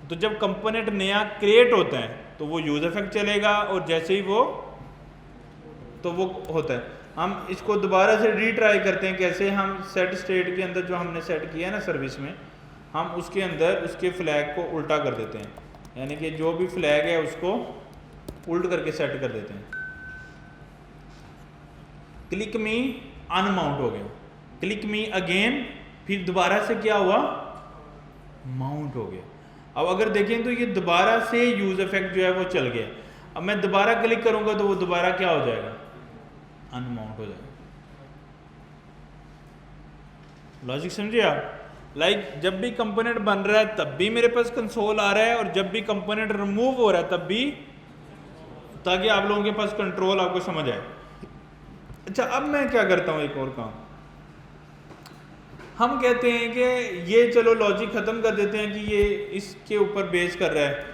तो जब कंपोनेंट नया क्रिएट होता है तो वो यूज इफेक्ट चलेगा, और जैसे ही वो होता है, हम इसको दोबारा से रीट्राई करते हैं। कैसे, हम सेट स्टेट के अंदर जो हमने सेट किया है ना सर्विस में, हम उसके अंदर उसके फ्लैग को उल्टा कर देते हैं, यानी कि जो भी फ्लैग है उसको उल्ट करके सेट कर देते हैं। क्लिक मी अनमाउंट हो गया, क्लिक मी अगेन, फिर दोबारा से क्या हुआ, माउंट हो गया। अब अगर देखें तो ये दोबारा से यूज इफेक्ट जो है वो चल गया। अब मैं दोबारा क्लिक करूंगा तो वो दोबारा क्या हो जाएगा, अनमाउंट हो जाएगा। लॉजिक समझिए आप। लाइक जब भी कंपोनेंट बन रहा है तब भी मेरे पास कंसोल आ रहा है, और जब भी कंपोनेंट रिमूव हो रहा है तब भी, ताकि आप लोगों के पास कंट्रोल आपको समझ आए। अच्छा अब मैं क्या करता हूं, एक और काम, हम कहते हैं कि ये चलो लॉजिक खत्म कर देते हैं कि ये इसके ऊपर बेस कर रहा है,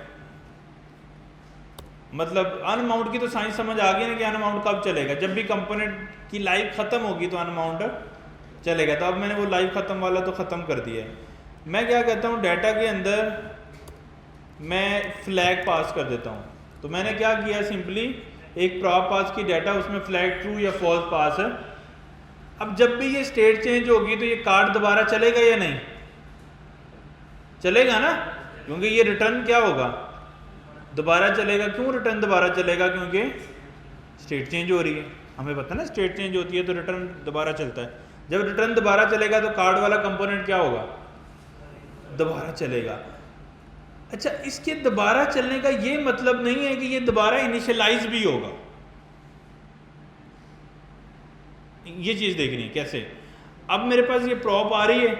मतलब अनमाउंट की तो साइंस समझ आ गई ना कि अनमाउंट कब चलेगा, जब भी कंपोनेंट की लाइफ खत्म होगी तो अनमाउंट चलेगा। तो अब मैंने वो लाइफ खत्म वाला तो ख़त्म कर दिया है। मैं क्या कहता हूँ, डाटा के अंदर मैं फ्लैग पास कर देता हूँ। तो मैंने क्या किया, सिंपली एक प्रॉप पास की डाटा, उसमें फ्लैग ट्रू या फॉल्स पास है। अब जब भी ये स्टेट चेंज होगी तो ये कार्ड दोबारा चलेगा या नहीं, चलेगा ना, क्योंकि ये रिटर्न क्या होगा, दोबारा चलेगा। क्यों रिटर्न दोबारा चलेगा, क्योंकि स्टेट चेंज हो रही है। हमें पता है ना स्टेट चेंज होती है तो रिटर्न दोबारा चलता है। जब रिटर्न दोबारा चलेगा तो कार्ड वाला कंपोनेंट क्या होगा, दोबारा चलेगा। अच्छा, इसके दोबारा चलने का ये मतलब नहीं है कि ये दोबारा इनिशियलाइज भी होगा। ये चीज देखनी है कैसे। अब मेरे पास ये प्रॉप आ रही है,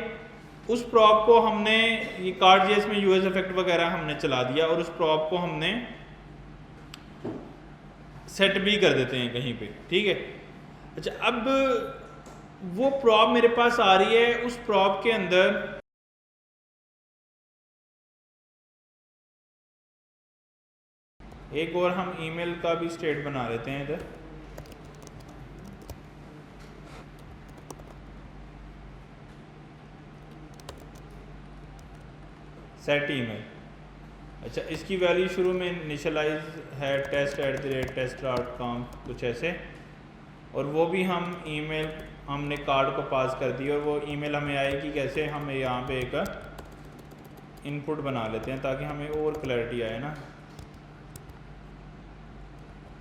उस प्रॉप को हमने ये car.js में यूएस इफेक्ट वगैरह हमने चला दिया, और उस प्रॉप को हमने सेट भी कर देते हैं कहीं पे, ठीक है। अच्छा, अब वो प्रॉप मेरे पास आ रही है, उस प्रॉप के अंदर एक और हम ईमेल का भी स्टेट बना लेते हैं इधर। Set email. अच्छा, इसकी वैल्यू शुरू में इनिशियलाइज है test@test.com कुछ ऐसे, और वो भी हम ईमेल हमने कार्ड को पास कर दी और वो ईमेल हमें आएगी कैसे, हमें यहाँ पे एक इनपुट बना लेते हैं ताकि हमें और क्लैरिटी आए ना।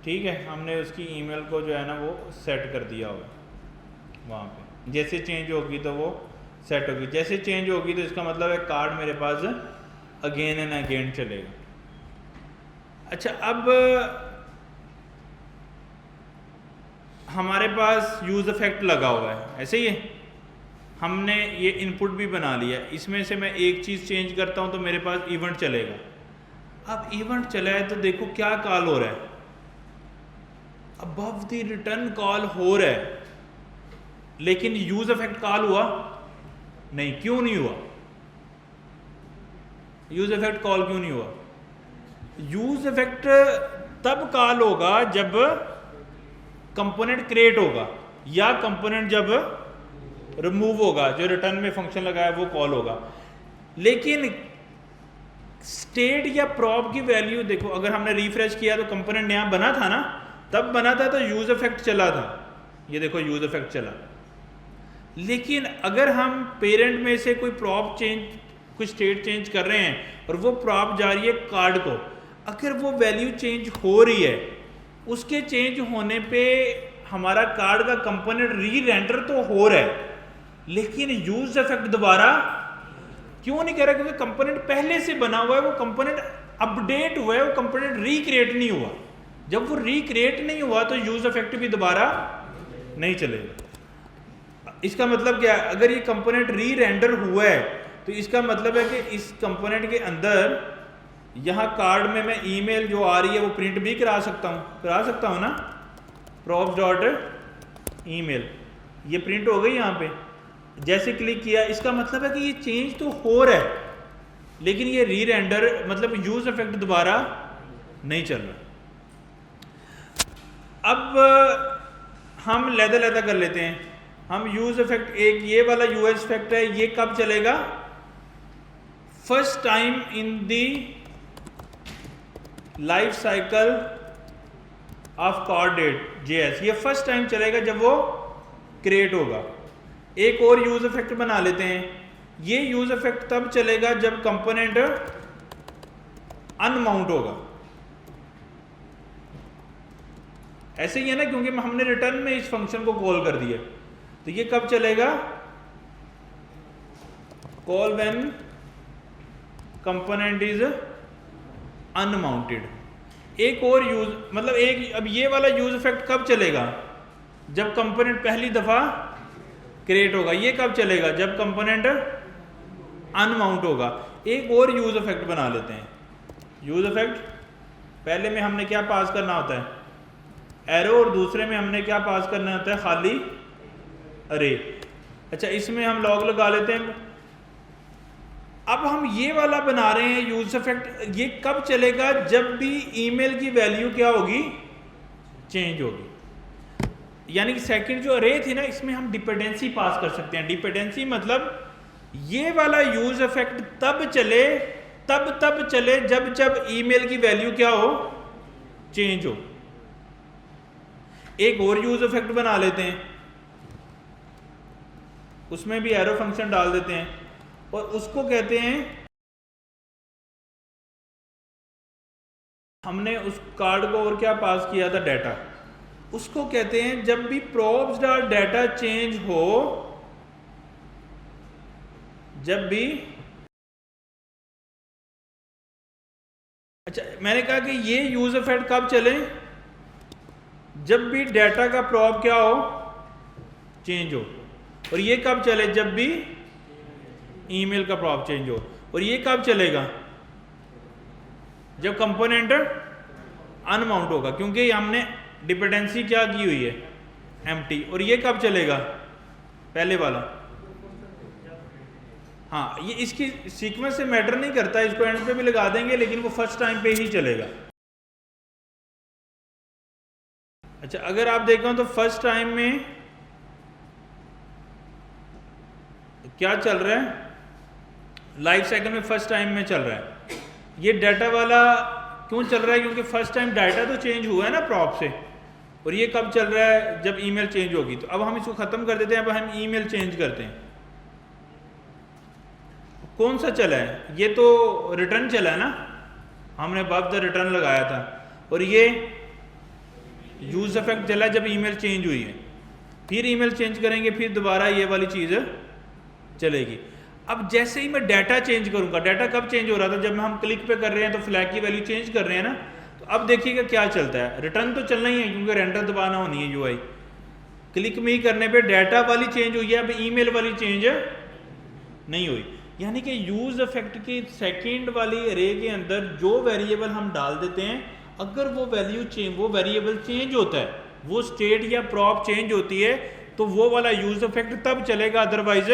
ठीक है, हमने उसकी ईमेल को जो है ना वो सेट कर दिया होगा वहाँ पे, जैसे चेंज होगी तो वो सेट होगी, जैसे चेंज होगी तो इसका मतलब है कार्ड मेरे पास अगेन एंड अगेन चलेगा। अच्छा, अब हमारे पास यूज़ इफेक्ट लगा हुआ है, ऐसे ही है, हमने ये इनपुट भी बना लिया, इसमें से मैं एक चीज़ चेंज करता हूँ तो मेरे पास इवेंट चलेगा। अब इवेंट चला है तो देखो क्या कॉल हो रहा है, अबव द रिटर्न कॉल हो रहा है, लेकिन यूज इफेक्ट कॉल हुआ नहीं। क्यों नहीं हुआ? यूज इफेक्ट कॉल क्यों नहीं हुआ? यूज इफेक्ट तब कॉल होगा जब कंपोनेंट क्रिएट होगा या कंपोनेंट जब रिमूव होगा, जो रिटर्न में फंक्शन लगाया वो कॉल होगा। लेकिन स्टेट या प्रॉप की वैल्यू देखो, अगर हमने रिफ्रेश किया तो कंपोनेंट नया बना था ना, तब बना था तो यूज इफेक्ट चला था, ये देखो यूज इफेक्ट चला। लेकिन अगर हम पेरेंट में से कोई प्रॉप चेंज, कुछ स्टेट चेंज कर रहे हैं और वो प्रॉप जा रही है कार्ड को, अगर वो वैल्यू चेंज हो रही है, उसके चेंज होने पे हमारा कार्ड का कंपोनेंट री रेंडर तो हो रहा है, लेकिन यूज इफेक्ट दोबारा क्यों नहीं कर रहा? क्योंकि कंपोनेंट पहले से बना हुआ है, वो कंपोनेंट अपडेट हुआ है, वो कंपोनेंट रिक्रिएट नहीं हुआ। जब वो रिक्रिएट नहीं हुआ तो यूज इफेक्ट भी दोबारा नहीं चलेगा। इसका मतलब क्या है? अगर ये कंपोनेंट री रेंडर हुआ है तो इसका मतलब है कि इस कंपोनेंट के अंदर यहाँ कार्ड में मैं ईमेल जो आ रही है वो प्रिंट भी करा सकता हूँ ना। props डॉट ईमेल, ये प्रिंट हो गई यहाँ पे, जैसे क्लिक किया, इसका मतलब है कि ये चेंज तो हो रहा है, लेकिन ये री रेंडर मतलब यूज इफेक्ट दोबारा नहीं चल रहा। अब हम लैदा कर लेते हैं। हम यूज इफेक्ट, एक ये वाला यूएस इफेक्ट है, ये कब चलेगा? First time in the life cycle of card date JS, ये फर्स्ट टाइम चलेगा जब वो क्रिएट होगा। एक और यूज इफेक्ट बना लेते हैं, ये यूज इफेक्ट तब चलेगा जब कंपोनेंट अनमाउंट होगा। ऐसे ही है ना, क्योंकि हमने रिटर्न में इस फंक्शन को कॉल कर दिया, तो ये कब चलेगा? Call when component is अनमाउंटेड। एक और यूज मतलब एक, अब ये वाला यूज इफेक्ट कब चलेगा? जब कंपोनेंट पहली दफा क्रिएट होगा। ये कब चलेगा? जब कंपोनेंट अनमाउंट होगा। एक और यूज इफेक्ट बना लेते हैं। यूज इफेक्ट पहले में हमने क्या पास करना होता है? एरो, और दूसरे में हमने क्या पास करना होता है? खाली अरे। अच्छा, इसमें हम लॉग लगा लेते हैं। अब हम ये वाला बना रहे हैं यूज इफेक्ट, ये कब चलेगा? जब भी ईमेल की वैल्यू क्या होगी? चेंज होगी। यानी कि सेकंड जो अरे थी ना, इसमें हम डिपेंडेंसी पास कर सकते हैं। डिपेंडेंसी मतलब ये वाला यूज इफेक्ट तब चले जब ईमेल की वैल्यू क्या हो? चेंज हो। एक और यूज इफेक्ट बना लेते हैं, उसमें भी एरो फंक्शन डाल देते हैं और उसको कहते हैं, हमने उस कार्ड को और क्या पास किया था? डाटा। उसको कहते हैं जब भी props डॉट डाटा चेंज हो, जब भी, अच्छा मैंने कहा कि ये यूज इफेक्ट कब चले? जब भी डाटा का प्रॉप क्या हो? चेंज हो। और ये कब चले? जब भी ईमेल का प्रॉप चेंज हो। और ये कब चलेगा? जब कंपोनेंट अनमाउंट होगा, क्योंकि हमने डिपेंडेंसी क्या की हुई है? एम्प्टी। और ये कब चलेगा? पहले वाला। हाँ, ये इसकी सीक्वेंस से मैटर नहीं करता, इसको एंड पे भी लगा देंगे, लेकिन वो फर्स्ट टाइम पे ही चलेगा। अच्छा, अगर आप देखो तो फर्स्ट टाइम में क्या चल रहा है? लाइफ साइकिल में फर्स्ट टाइम में चल रहा है। ये डाटा वाला क्यों चल रहा है? क्योंकि फर्स्ट टाइम डाटा तो चेंज हुआ है ना प्रॉप से, और ये कब चल रहा है, जब ईमेल चेंज होगी। तो अब हम इसको ख़त्म कर देते हैं, अब हम ईमेल चेंज करते हैं। कौन सा चला है, ये तो रिटर्न चला है ना, हमने अब द रिटर्न लगाया था, और ये यूज इफेक्ट चला जब ईमेल चेंज हुई है। फिर ईमेल चेंज करेंगे, फिर दोबारा ये वाली चीज़ चलेगी। अब जैसे ही मैं डाटा चेंज करूंगा, डाटा कब चेंज हो रहा था, जब हम क्लिक पे कर रहे हैं तो फ्लैग की वैल्यू चेंज कर रहे हैं ना। तो अब देखिएगा क्या चलता है, रिटर्न तो चलना ही है क्योंकि रेंडर दबाना होनी है यूआई। क्लिक में ही करने पे डाटा वाली चेंज हुई है, अब ईमेल वाली चेंज नहीं हुई। यानी कि यूज इफेक्ट की सेकंड वाली अरे के अंदर जो वेरिएबल हम डाल देते हैं, अगर वो वेरिएबल चेंज होता है, वो स्टेट या प्रॉप चेंज होती है, तो वो वाला यूज इफेक्ट तब चलेगा, अदरवाइज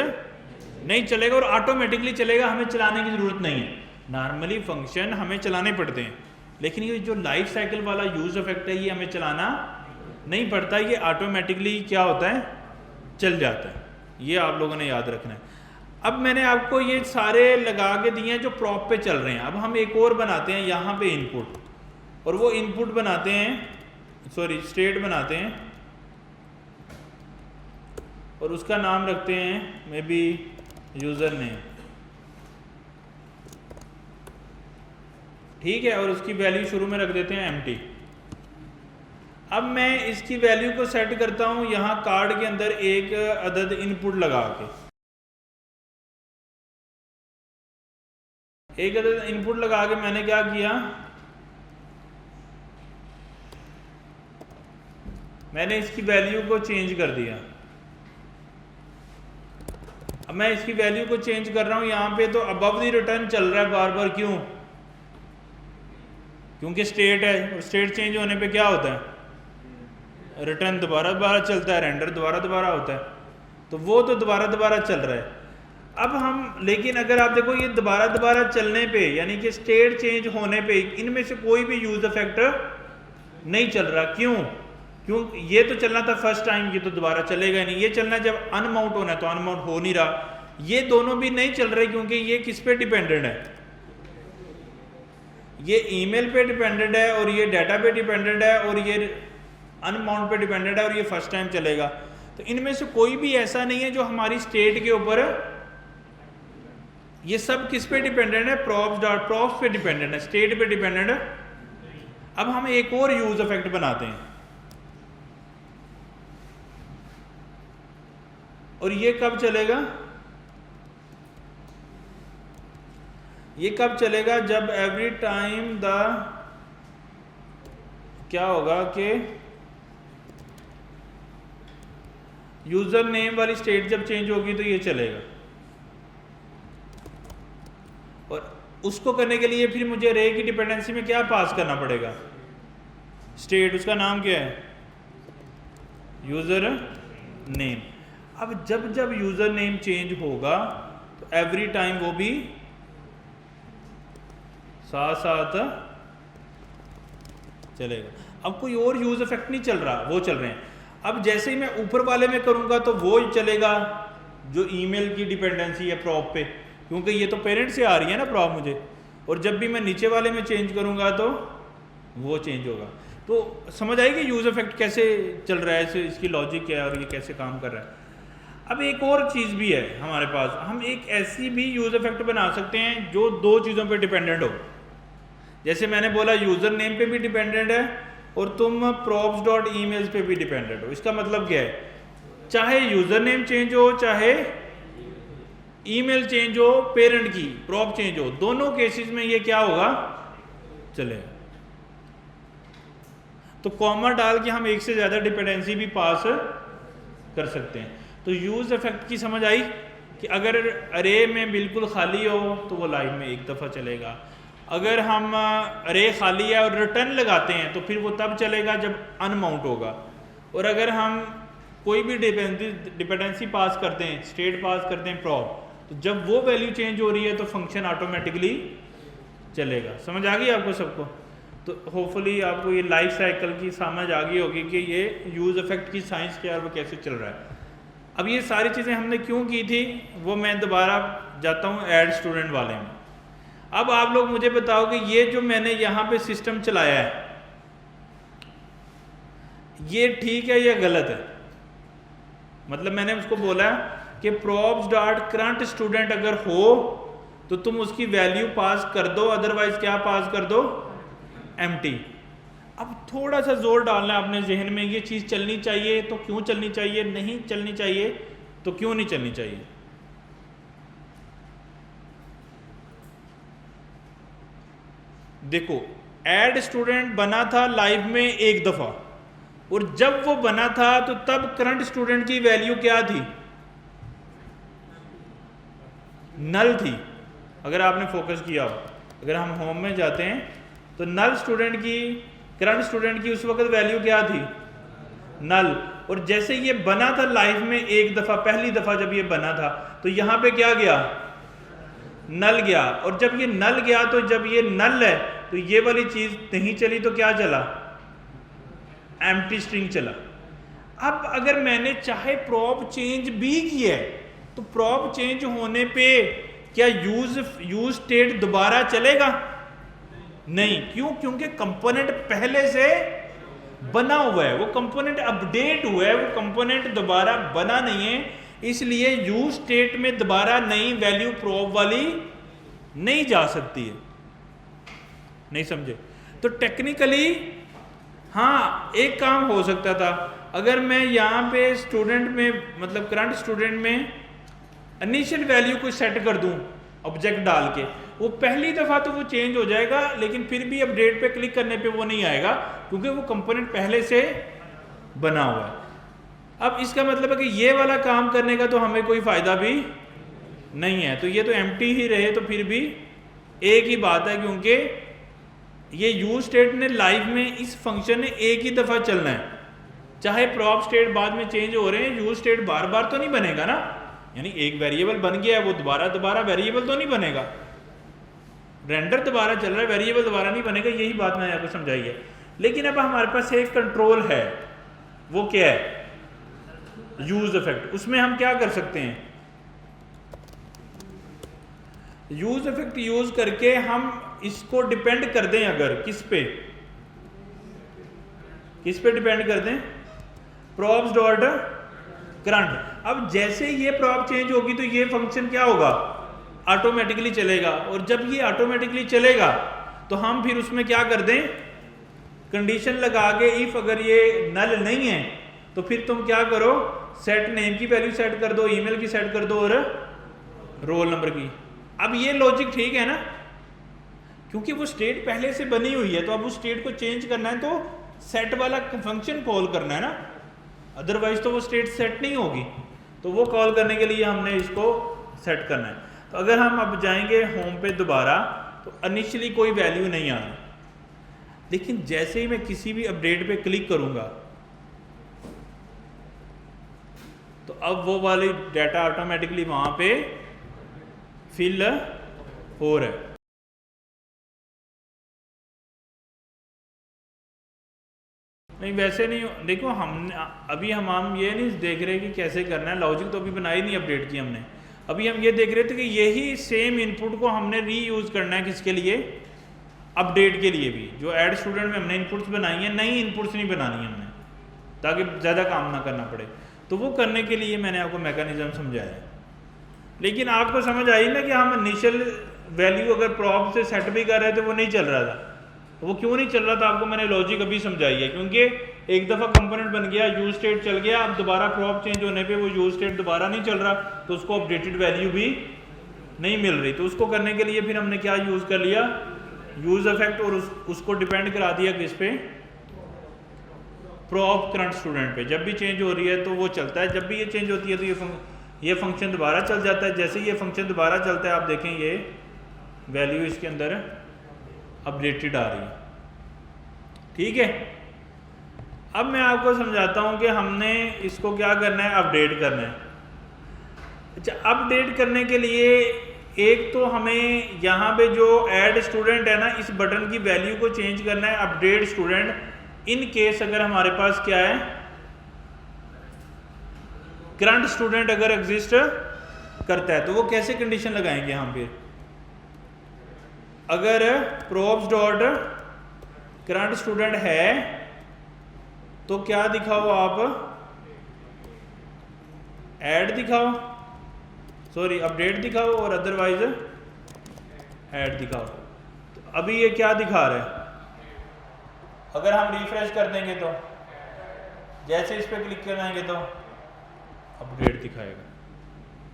नहीं चलेगा। और ऑटोमेटिकली चलेगा, हमें चलाने की जरूरत नहीं है। नॉर्मली फंक्शन हमें चलाने पड़ते हैं, लेकिन ये जो लाइफ साइकिल वाला यूज इफेक्ट है, ये हमें चलाना नहीं पड़ता, ये ऑटोमेटिकली क्या होता है, चल जाता है। ये आप लोगों ने याद रखना है। अब मैंने आपको ये सारे लगा के दिए हैं जो प्रॉप पे चल रहे हैं। अब हम एक और बनाते हैं यहाँ पे इनपुट, और वो इनपुट बनाते हैं, सॉरी स्टेट बनाते हैं, और उसका नाम रखते हैं मे बी यूजर नेम, ठीक है, और उसकी वैल्यू शुरू में रख देते हैं एम्प्टी। अब मैं इसकी वैल्यू को सेट करता हूं यहां कार्ड के अंदर एक अदद इनपुट लगा के, एक अदद इनपुट लगा के मैंने क्या किया, मैंने इसकी वैल्यू को चेंज कर दिया। अब मैं इसकी वैल्यू को चेंज कर रहा हूं यहां पे, तो अबव द रिटर्न चल रहा है बार बार, क्यों, क्योंकि स्टेट है, और स्टेट चेंज होने पे क्या होता है, रिटर्न दोबारा चलता है, रेंडर दोबारा होता है, तो वो तो दोबारा चल रहा है। अब हम, लेकिन अगर आप देखो ये दोबारा चलने पे, यानी कि स्टेट चेंज होने पे इनमें से कोई भी यूज इफेक्ट नहीं चल रहा, क्यों, ये तो चलना था फर्स्ट टाइम, ये तो दोबारा चलेगा नहीं। ये चलना जब अनमाउंट होना है, तो अनमाउंट हो नहीं रहा। ये दोनों भी नहीं चल रहे, क्योंकि ये किस पे डिपेंडेंट है, ये ईमेल पे डिपेंडेंट है, और ये डाटा पे डिपेंडेंट है, और ये अनमाउंट पे डिपेंडेंट है, और ये फर्स्ट टाइम चलेगा। तो इनमें से कोई भी ऐसा नहीं है जो हमारी स्टेट के ऊपर, ये सब किस पे डिपेंडेंट है, प्रॉप्स पे डिपेंडेंट है, स्टेट पे डिपेंडेंट है। अब हम एक और यूज इफेक्ट बनाते हैं, और ये कब चलेगा, ये कब चलेगा, जब एवरी टाइम द, क्या होगा कि यूजर नेम वाली स्टेट जब चेंज होगी तो ये चलेगा। और उसको करने के लिए फिर मुझे रे की डिपेंडेंसी में क्या पास करना पड़ेगा, स्टेट, उसका नाम क्या है, यूजर नेम। अब जब यूजर नेम चेंज होगा तो एवरी टाइम वो भी साथ चलेगा। अब कोई और यूज इफेक्ट नहीं चल रहा, वो चल रहे हैं। अब जैसे ही मैं ऊपर वाले में करूंगा तो वो चलेगा जो ईमेल की डिपेंडेंसी है प्रॉप पे, क्योंकि ये तो पेरेंट से आ रही है ना प्रॉप मुझे, और जब भी मैं नीचे वाले में चेंज करूंगा तो वो चेंज होगा। तो समझ आएगी यूज इफेक्ट कैसे चल रहा है, इसकी लॉजिक क्या है और ये कैसे काम कर रहा है। अब एक और चीज़ भी है हमारे पास, हम एक ऐसी भी यूज इफेक्ट बना सकते हैं जो दो चीज़ों पे डिपेंडेंट हो। जैसे मैंने बोला यूज़र नेम पे भी डिपेंडेंट है, और तुम props.emails पे भी डिपेंडेंट हो। इसका मतलब क्या है, चाहे यूज़र नेम चेंज हो, चाहे ईमेल चेंज हो, पेरेंट की प्रॉप चेंज हो, दोनों केसेस में ये क्या होगा, चलेगा। तो कॉमा डाल के हम एक से ज़्यादा डिपेंडेंसी भी पास कर सकते हैं। तो यूज इफेक्ट की समझ आई कि अगर अरे में बिल्कुल खाली हो तो वो लाइन में एक दफ़ा चलेगा, अगर हम अरे खाली है और रिटर्न लगाते हैं तो फिर वो तब चलेगा जब अनमाउंट होगा, और अगर हम कोई भी डिपेंडेंसी पास करते हैं, स्टेट पास करते हैं प्रॉप, तो जब वो वैल्यू चेंज हो रही है तो फंक्शन ऑटोमेटिकली चलेगा। समझ आ गई आपको सबको? तो होपफुली आपको ये लाइफ साइकिल की समझ आ गई होगी कि ये यूज़ इफेक्ट की साइंस क्या है और वो कैसे चल रहा है। अब ये सारी चीज़ें हमने क्यों की थी वो मैं दोबारा जाता हूँ ऐड स्टूडेंट वाले में। अब आप लोग मुझे बताओ कि ये जो मैंने यहाँ पे सिस्टम चलाया है, ये ठीक है या गलत है? मतलब मैंने उसको बोला कि प्रॉब्स डॉट करंट स्टूडेंट अगर हो तो तुम उसकी वैल्यू पास कर दो, अदरवाइज क्या पास कर दो, एम्प्टी। अब थोड़ा सा जोर डालना है अपने जहन में, ये चीज़ चलनी चाहिए तो क्यों चलनी चाहिए, नहीं चलनी चाहिए तो क्यों नहीं चलनी चाहिए। देखो ऐड स्टूडेंट बना था लाइव में एक दफ़ा, और जब वो बना था तो तब करंट स्टूडेंट की वैल्यू क्या थी, नल थी। अगर आपने फोकस किया हो, अगर हम होम में जाते हैं तो नल स्टूडेंट की, करंट स्टूडेंट की उस वक्त वैल्यू क्या थी, नल। और जैसे ये बना था लाइफ में एक दफ़ा, पहली दफ़ा जब ये बना था तो यहाँ पे क्या गया, नल गया। और जब ये नल गया तो जब ये नल है तो ये वाली चीज़ नहीं चली तो क्या चला, एम्प्टी स्ट्रिंग चला। अब अगर मैंने चाहे प्रॉप चेंज भी किया है तो प्रॉप चेंज होने पे क्या यूज स्टेट दोबारा चलेगा, नहीं। क्यों? क्योंकि कंपोनेंट पहले से बना हुआ है, वो कंपोनेंट अपडेट हुआ है, वो कंपोनेंट दोबारा बना नहीं है, इसलिए यूज स्टेट में दोबारा नई वैल्यू प्रॉप वाली नहीं जा सकती है। नहीं समझे? तो टेक्निकली हाँ एक काम हो सकता था, अगर मैं यहाँ पे स्टूडेंट में, मतलब करंट स्टूडेंट में इनिशियल वैल्यू को सेट कर दूं ऑब्जेक्ट डाल के, वो पहली दफ़ा तो वो चेंज हो जाएगा, लेकिन फिर भी अपडेट पे क्लिक करने पे वो नहीं आएगा क्योंकि वो कंपोनेंट पहले से बना हुआ है। अब इसका मतलब है कि ये वाला काम करने का तो हमें कोई फ़ायदा भी नहीं है, तो ये तो एम्प्टी ही रहे तो फिर भी एक ही बात है, क्योंकि ये यूज स्टेट ने लाइव में इस फंक्शन ने एक ही दफ़ा चलना है। चाहे प्रॉप स्टेट बाद में चेंज हो रहे हैं, यूज स्टेट बार बार तो नहीं बनेगा ना, यानी एक वेरिएबल बन गया है वो दोबारा वेरिएबल तो नहीं बनेगा, रेंडर दोबारा चल रहा है, वेरिएबल दोबारा नहीं बनेगा, यही बात मैंने आपको समझाई है। लेकिन अब हमारे पास एक कंट्रोल है, वो क्या है, यूज इफेक्ट। उसमें हम क्या कर सकते हैं, यूज इफेक्ट यूज करके हम इसको डिपेंड कर दें, अगर किस पे डिपेंड कर दें, प्रॉप्स डॉट करंट। अब जैसे ये प्रॉप चेंज होगी तो ये फंक्शन क्या होगा, ऑटोमेटिकली चलेगा, और जब ये ऑटोमेटिकली चलेगा तो हम फिर उसमें क्या कर दें, कंडीशन लगा के, इफ अगर ये नल नहीं है तो फिर तुम क्या करो, सेट नेम की वैल्यू सेट कर दो, ईमेल की सेट कर दो और रोल नंबर की। अब ये लॉजिक ठीक है ना, क्योंकि वो स्टेट पहले से बनी हुई है, तो अब उस स्टेट को चेंज करना है तो सेट वाला फंक्शन कॉल करना है ना, अदरवाइज तो वो स्टेट सेट नहीं होगी। तो वो कॉल करने के लिए हमने इसको सेट करना है। तो अगर हम अब जाएंगे होम पे दोबारा तो इनिशियली कोई वैल्यू नहीं आनी, लेकिन जैसे ही मैं किसी भी अपडेट पे क्लिक करूंगा तो अब वो वाली डाटा ऑटोमेटिकली वहां पे फिल हो रहा है। नहीं वैसे नहीं, देखो हम ये नहीं देख रहे कि कैसे करना है, लॉजिक तो अभी बनाई नहीं अपडेट की हमने। अभी हम ये देख रहे थे कि यही सेम इनपुट को हमने रीयूज करना है, किसके लिए, अपडेट के लिए भी। जो ऐड स्टूडेंट में हमने इनपुट्स बनाई हैं, नई इनपुट्स नहीं बनानी हमने, ताकि ज़्यादा काम ना करना पड़े। तो वो करने के लिए मैंने आपको मैकेनिज्म समझाया है। लेकिन आपको समझ आई ना कि हम इनिशियल वैल्यू अगर प्रॉप से सेट भी कर रहे थे वो नहीं चल रहा था। वो क्यों नहीं चल रहा था, आपको मैंने लॉजिक अभी समझाई है। क्योंकि एक दफ़ा कंपोनेंट बन गया, यूज स्टेट चल गया, अब दोबारा प्रॉप चेंज होने पे वो यूज स्टेट दोबारा नहीं चल रहा, तो उसको अपडेटेड वैल्यू भी नहीं मिल रही। तो उसको करने के लिए फिर हमने क्या यूज़ कर लिया, यूज इफेक्ट, और उसको डिपेंड करा दिया किस पे, प्रॉप करंट स्टूडेंट पे। जब भी चेंज हो रही है तो वो चलता है, जब भी ये चेंज होती है तो ये फंक्शन दोबारा चल जाता है। जैसे ही ये फंक्शन दोबारा चलता है आप देखें ये वैल्यू इसके अंदर अपडेटेड आ रही है। ठीक है, अब मैं आपको समझाता हूं कि हमने इसको क्या करना है, अपडेट करना है। अच्छा, अपडेट करने के लिए एक तो हमें यहाँ पे जो ऐड स्टूडेंट है ना, इस बटन की वैल्यू को चेंज करना है अपडेट स्टूडेंट। इन केस अगर हमारे पास क्या है, करंट स्टूडेंट अगर एग्जिस्ट करता है, तो वो कैसे कंडीशन लगाएंगे हम फिर, अगर प्रॉप्स डॉट करंट स्टूडेंट है तो क्या दिखाओ आप, ऐड दिखाओ, सॉरी अपडेट दिखाओ, और अदरवाइज ऐड दिखाओ। तो अभी ये क्या दिखा रहा है, अगर हम रिफ्रेश कर देंगे तो जैसे इस पर क्लिक कराएंगे तो अपडेट दिखाएगा,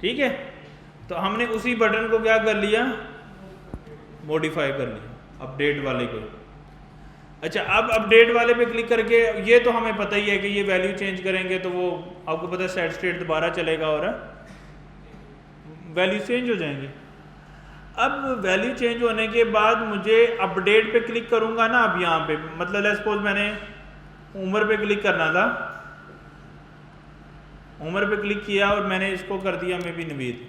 ठीक है। तो हमने उसी बटन को क्या कर लिया, मॉडिफाई कर लिया अपडेट वाले को। अच्छा, अब अपडेट वाले पे क्लिक करके, ये तो हमें पता ही है कि ये वैल्यू चेंज करेंगे तो वो आपको पता है सेट स्टेट दोबारा चलेगा और वैल्यू चेंज हो जाएंगी। अब वैल्यू चेंज होने के बाद मुझे अपडेट पे क्लिक करूंगा ना, अब यहाँ पे मतलब लेट्स सपोज मैंने उम्र पे क्लिक करना था, उम्र पे क्लिक किया और मैंने इसको कर दिया मे बी नवीद।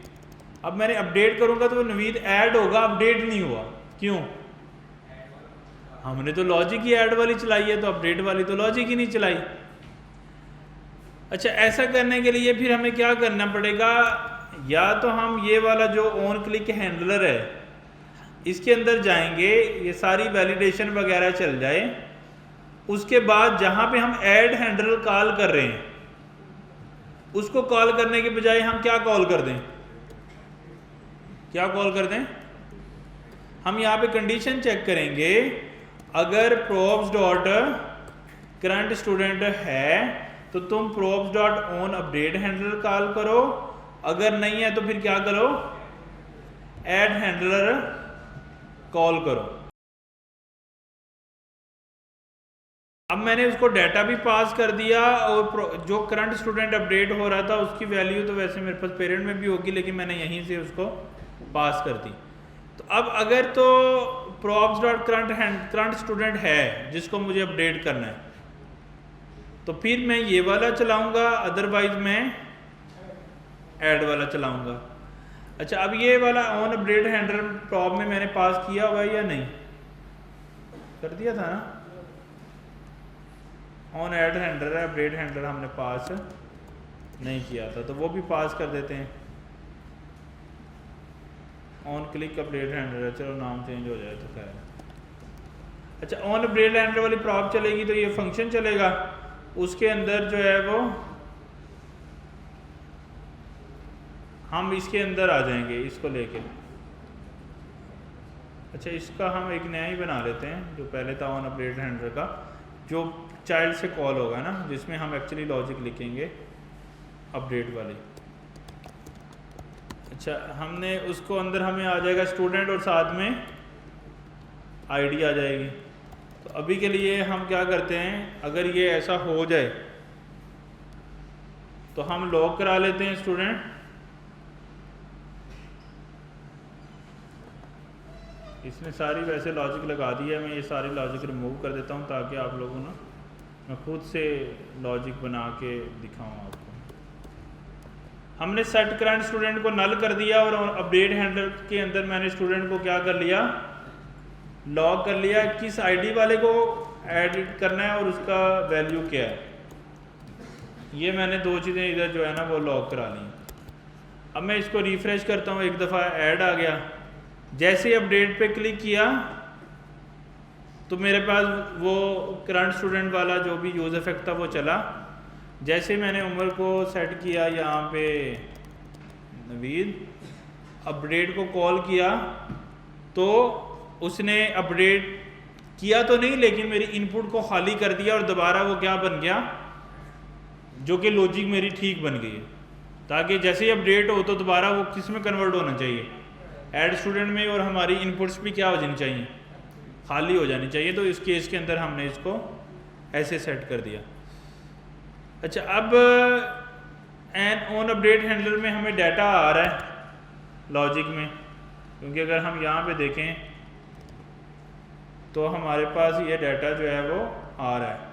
अब मैंने अपडेट करूंगा तो नवीद ऐड होगा, अपडेट नहीं हुआ, क्यों? हमने तो लॉजिक ही ऐड वाली चलाई है, तो अपडेट वाली तो लॉजिक ही नहीं चलाई। अच्छा, ऐसा करने के लिए फिर हमें क्या करना पड़ेगा, या तो हम ये वाला जो ऑन क्लिक हैंडलर है इसके अंदर जाएंगे, ये सारी वैलिडेशन वगैरह चल जाए, उसके बाद जहां पे हम ऐड हैंडलर कॉल कर रहे हैं उसको कॉल करने के बजाय हम क्या कॉल कर दें, क्या कॉल कर दें, हम यहाँ पे कंडीशन चेक करेंगे, अगर props डॉट करंट स्टूडेंट है तो तुम props dot on update handler call करो, अगर नहीं है तो फिर क्या करो, ऐड हैंडलर कॉल करो। अब मैंने उसको डाटा भी पास कर दिया, और जो करंट स्टूडेंट अपडेट हो रहा था उसकी वैल्यू तो वैसे मेरे पास पेरेंट में भी होगी, लेकिन मैंने यहीं से उसको पास कर दी। तो अब अगर तो props डॉट करंट स्टूडेंट है जिसको मुझे अपडेट करना है तो फिर मैं ये वाला चलाऊंगा, अदरवाइज मैं ऐड वाला चलाऊंगा। अच्छा, अब ये वाला ऑन अपडेट हैंडलर प्रॉप में मैंने पास किया हुआ या नहीं, कर दिया था ना, ऑन ऐड हैंडलर है, अपडेट हैंडलर हमने पास नहीं किया था, तो वो भी पास कर देते हैं। ऑन क्लिक अपडेट हैंडलर है, चलो नाम चेंज हो जाए तो खैर। अच्छा, ऑन अपडेट हैंडलर वाली प्रॉप चलेगी तो ये फंक्शन चलेगा, उसके अंदर जो है वो हम इसके अंदर आ जाएंगे इसको लेके। अच्छा, इसका हम एक नया ही बना लेते हैं, जो पहले था ऑन अपडेट हैंडलर का, जो चाइल्ड से कॉल होगा ना, जिसमें हम एक्चुअली लॉजिक लिखेंगे अपडेट वाली। अच्छा, हमने उसको अंदर हमें आ जाएगा स्टूडेंट और साथ में आईडी आ जाएगी। तो अभी के लिए हम क्या करते हैं, अगर ये ऐसा हो जाए तो हम लॉक करा लेते हैं स्टूडेंट, इसने सारी वैसे लॉजिक लगा दी है, मैं ये सारी लॉजिक रिमूव कर देता हूँ ताकि आप लोगों ना मैं खुद से लॉजिक बना के दिखाऊँ आपको। हमने सेट करंट स्टूडेंट को नल कर दिया और अपडेट हैंडलर के अंदर मैंने स्टूडेंट को क्या कर लिया, लॉग कर लिया, किस आईडी वाले को एडिट करना है और उसका वैल्यू क्या है, ये मैंने दो चीज़ें इधर जो है ना वो लॉग करा ली। अब मैं इसको रिफ्रेश करता हूँ, एक दफ़ा ऐड आ गया, जैसे ही अपडेट पे क्लिक किया तो मेरे पास वो करंट स्टूडेंट वाला जो भी यूज़ इफेक्ट था वो चला। जैसे मैंने उम्र को सेट किया यहाँ पे नवीद, अपडेट को कॉल किया तो उसने अपडेट किया तो नहीं, लेकिन मेरी इनपुट को खाली कर दिया और दोबारा वो क्या बन गया, जो कि लॉजिक मेरी ठीक बन गई है, ताकि जैसे ही अपडेट हो तो दोबारा वो किस में कन्वर्ट होना चाहिए, ऐड स्टूडेंट में, और हमारी इनपुट्स भी क्या हो जानी चाहिए, खाली हो जानी चाहिए। तो इस केस के अंदर हमने इसको ऐसे सेट कर दिया। अच्छा, अब एन ऑन अपडेट हैंडलर में हमें डाटा आ रहा है लॉजिक में, क्योंकि अगर हम यहाँ पे देखें तो हमारे पास ये डाटा जो है वो आ रहा है।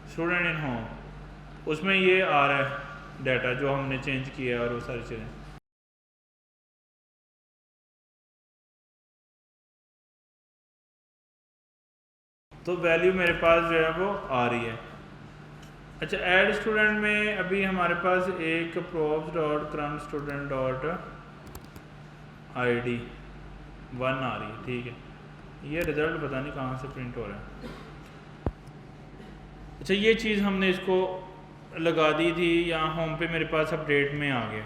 स्टूडेंट इन होम, उसमें ये आ रहा है डाटा जो हमने चेंज किया है और वो सारी चीज़ें। तो वैल्यू मेरे पास जो है वो आ रही है। अच्छा, ऐड स्टूडेंट में अभी हमारे पास एक props dot current student dot ID 1 आ रही है, ठीक है। ये रिज़ल्ट पता नहीं कहाँ से प्रिंट हो रहा है। अच्छा, ये चीज़ हमने इसको लगा दी थी, यहाँ होम पे मेरे पास अपडेट में आ गया।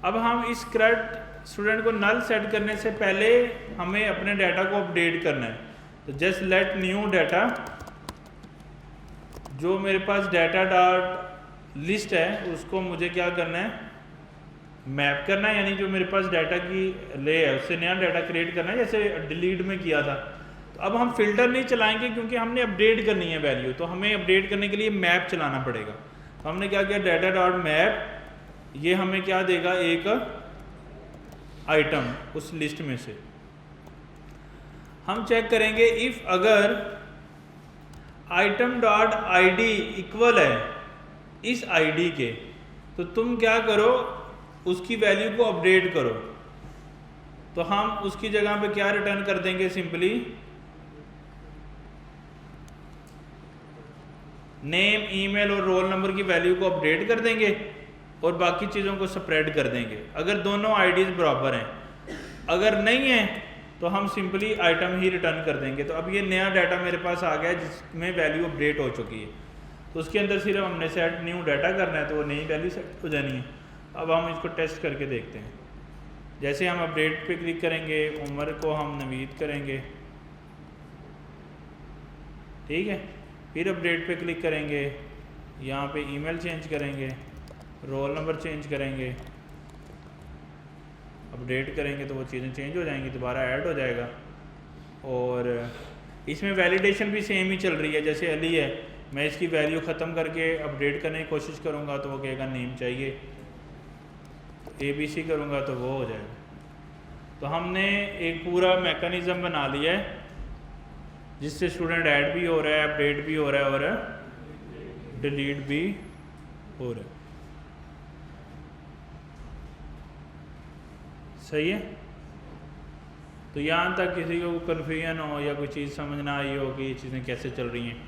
अब हम इस करंट स्टूडेंट को नल सेट करने से पहले हमें अपने डाटा को अपडेट करना है। तो जस्ट लेट न्यू डाटा, जो मेरे पास डाटा डॉट लिस्ट है उसको मुझे क्या करना है, मैप करना है, यानी जो मेरे पास डाटा की ले है उससे नया डाटा क्रिएट करना है, जैसे डिलीट में किया था। तो अब हम फिल्टर नहीं चलाएंगे क्योंकि हमने अपडेट करनी है वैल्यू, तो हमें अपडेट करने के लिए मैप चलाना पड़ेगा। तो हमने क्या किया, डाटा डॉट मैप, ये हमें क्या देगा, एक आइटम उस लिस्ट में से। हम चेक करेंगे इफ अगर आइटम डॉट आईडी इक्वल है इस आईडी के, तो तुम क्या करो, उसकी वैल्यू को अपडेट करो। तो हम उसकी जगह पे क्या रिटर्न कर देंगे, सिंपली नेम, ईमेल और रोल नंबर की वैल्यू को अपडेट कर देंगे और बाकी चीज़ों को स्प्रेड कर देंगे अगर दोनों आईडीज बराबर हैं। अगर नहीं है तो हम सिंपली आइटम ही रिटर्न कर देंगे। तो अब ये नया डाटा मेरे पास आ गया जिसमें वैल्यू अपडेट हो चुकी है। तो उसके अंदर सिर्फ हमने सेट न्यू डाटा करना है, तो वो नई वैल्यू सेट हो जानी है। अब हम इसको टेस्ट करके देखते हैं। जैसे हम अपडेट पे क्लिक करेंगे, उम्र को हम नवीद करेंगे, ठीक है, फिर अपडेट पे क्लिक करेंगे, यहाँ पे ईमेल चेंज करेंगे, रोल नंबर चेंज करेंगे, अपडेट करेंगे तो वो चीज़ें चेंज हो जाएंगी, दोबारा ऐड हो जाएगा। और इसमें वैलिडेशन भी सेम ही चल रही है, जैसे अली है, मैं इसकी वैल्यू ख़त्म करके अपडेट करने की कोशिश करूँगा तो वो कहेगा नेम चाहिए, ABC करूँगा तो वो हो जाएगा। तो हमने एक पूरा मैकेनिज़्म बना लिया है जिससे स्टूडेंट ऐड भी हो रहा है, अपडेट भी हो रहा है और डिलीट भी हो रहा है। सही है। तो यहाँ तक किसी को कन्फ्यूजन हो या कोई चीज़ समझ ना आई हो कि ये चीज़ें कैसे चल रही हैं।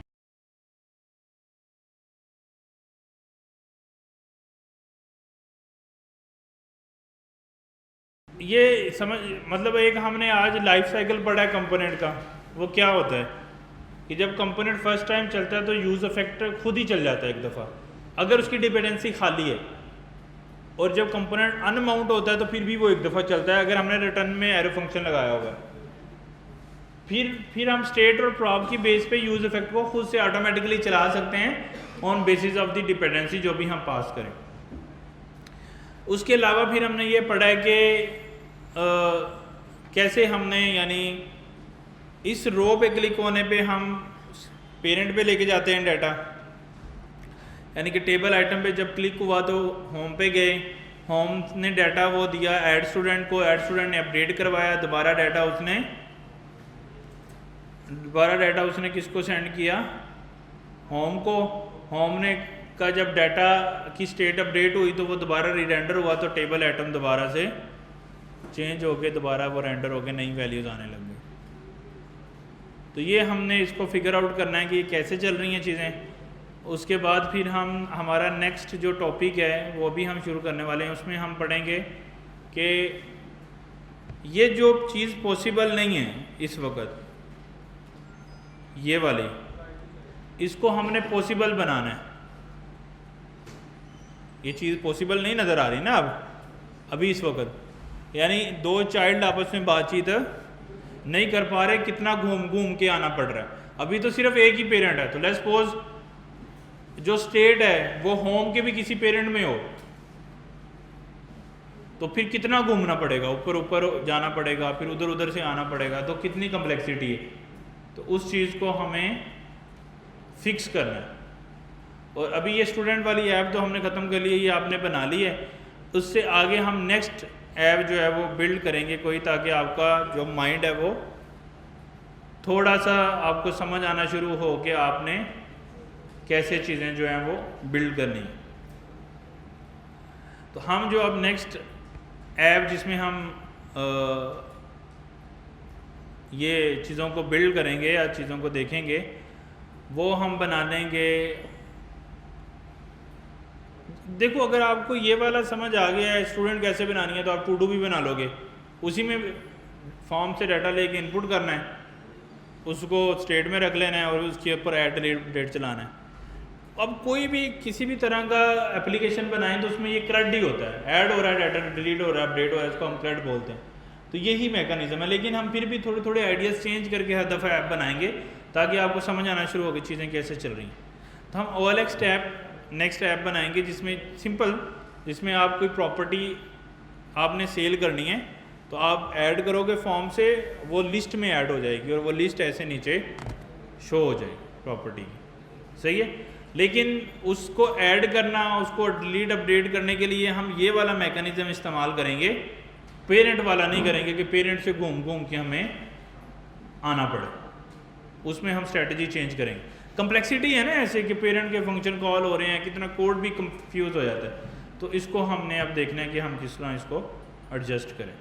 ये समझ, मतलब एक हमने आज लाइफ साइकिल पढ़ा है कंपोनेंट का। वो क्या होता है कि जब कंपोनेंट फर्स्ट टाइम चलता है तो यूज़ इफेक्टर खुद ही चल जाता है एक दफ़ा, अगर उसकी डिपेंडेंसी खाली है। और जब कंपोनेंट अनमाउंट होता है तो फिर भी वो एक दफ़ा चलता है अगर हमने रिटर्न में एरो फंक्शन लगाया होगा। फिर हम स्टेट और प्रॉब की बेस पे यूज़ इफेक्ट को खुद से ऑटोमेटिकली चला सकते हैं on basis of the dependency जो भी हम पास करें। उसके अलावा फिर हमने ये पढ़ा है कि कैसे हमने, यानी इस रो पे क्लिक होने पे हम पेरेंट पे लेके जाते हैं डाटा, यानी कि टेबल आइटम पे जब क्लिक हुआ तो होम पे गए, होम ने डाटा वो दिया ऐड स्टूडेंट को, ऐड स्टूडेंट ने अपडेट करवाया, दोबारा डाटा उसने किसको सेंड किया, होम को। होम ने का जब डाटा की स्टेट अपडेट हुई तो वो दोबारा रीरेंडर हुआ, तो टेबल आइटम दोबारा से चेंज होके दोबारा वो रेंडर होके नई वैल्यूज़ आने लग गई। तो ये हमने इसको फिगर आउट करना है कि ये कैसे चल रही हैं चीज़ें। उसके बाद फिर हम हमारा नेक्स्ट जो टॉपिक है वो भी हम शुरू करने वाले हैं। उसमें हम पढ़ेंगे कि ये जो चीज़ पॉसिबल नहीं है इस वक्त, ये वाली, इसको हमने पॉसिबल बनाना है। ये चीज़ पॉसिबल नहीं नज़र आ रही ना अभी इस वक्त, यानी दो चाइल्ड आपस में बातचीत नहीं कर पा रहे, कितना घूम घूम के आना पड़ रहा है। अभी तो सिर्फ एक ही पेरेंट है, तो लेट्स सपोज जो स्टेट है वो होम के भी किसी पेरेंट में हो, तो फिर कितना घूमना पड़ेगा, ऊपर ऊपर जाना पड़ेगा, फिर उधर उधर से आना पड़ेगा, तो कितनी कम्प्लेक्सिटी है। तो उस चीज़ को हमें फिक्स करना है। और अभी ये स्टूडेंट वाली ऐप तो हमने ख़त्म कर ली है, ये आपने बना ली है। उससे आगे हम नेक्स्ट ऐप जो है वो बिल्ड करेंगे कोई, ताकि आपका जो माइंड है वो थोड़ा सा आपको समझ आना शुरू हो कि आपने कैसे चीज़ें जो हैं वो बिल्ड करनी। तो हम जो अब नेक्स्ट ऐप जिसमें हम ये चीज़ों को बिल्ड करेंगे या चीज़ों को देखेंगे, वो हम बना लेंगे। देखो, अगर आपको ये वाला समझ आ गया है स्टूडेंट कैसे बनानी है, तो आप टू डू भी बना लोगे। उसी में फॉर्म से डाटा लेके इनपुट करना है, उसको स्टेट में रख लेना है और उसके ऊपर ऐड डिलीट चलाना है। अब कोई भी किसी भी तरह का एप्लीकेशन बनाएं तो उसमें ये CRUD ही होता है, ऐड हो रहा है डाटा, डिलीट हो रहा है, अपडेट हो रहा है, इसको हम CRUD बोलते हैं। तो यही मैकेनिज्म है, लेकिन हम फिर भी थोड़े थोड़े आइडियाज़ चेंज करके हर दफ़ा ऐप बनाएंगे ताकि आपको समझ आना शुरू होगी चीज़ें कैसे चल रही हैं। तो हम OLX ऐप नेक्स्ट ऐप बनाएंगे जिसमें सिंपल, जिसमें आप कोई प्रॉपर्टी आपने सेल करनी है तो आप ऐड करोगे फॉर्म से, वो लिस्ट में ऐड हो जाएगी और वो लिस्ट ऐसे नीचे शो हो जाएगी प्रॉपर्टी की, सही है। लेकिन उसको ऐड करना, उसको डिलीट अपडेट करने के लिए हम ये वाला मैकेनिज्म इस्तेमाल करेंगे, पेरेंट वाला नहीं करेंगे कि पेरेंट से घूम घूम के हमें आना पड़े। उसमें हम स्ट्रेटजी चेंज करेंगे। कम्प्लेक्सिटी है ना ऐसे कि पेरेंट के फंक्शन कॉल हो रहे हैं, कितना कोड भी कंफ्यूज हो जाता है। तो इसको हमने अब देखना है कि हम किस तरह इसको एडजस्ट करें।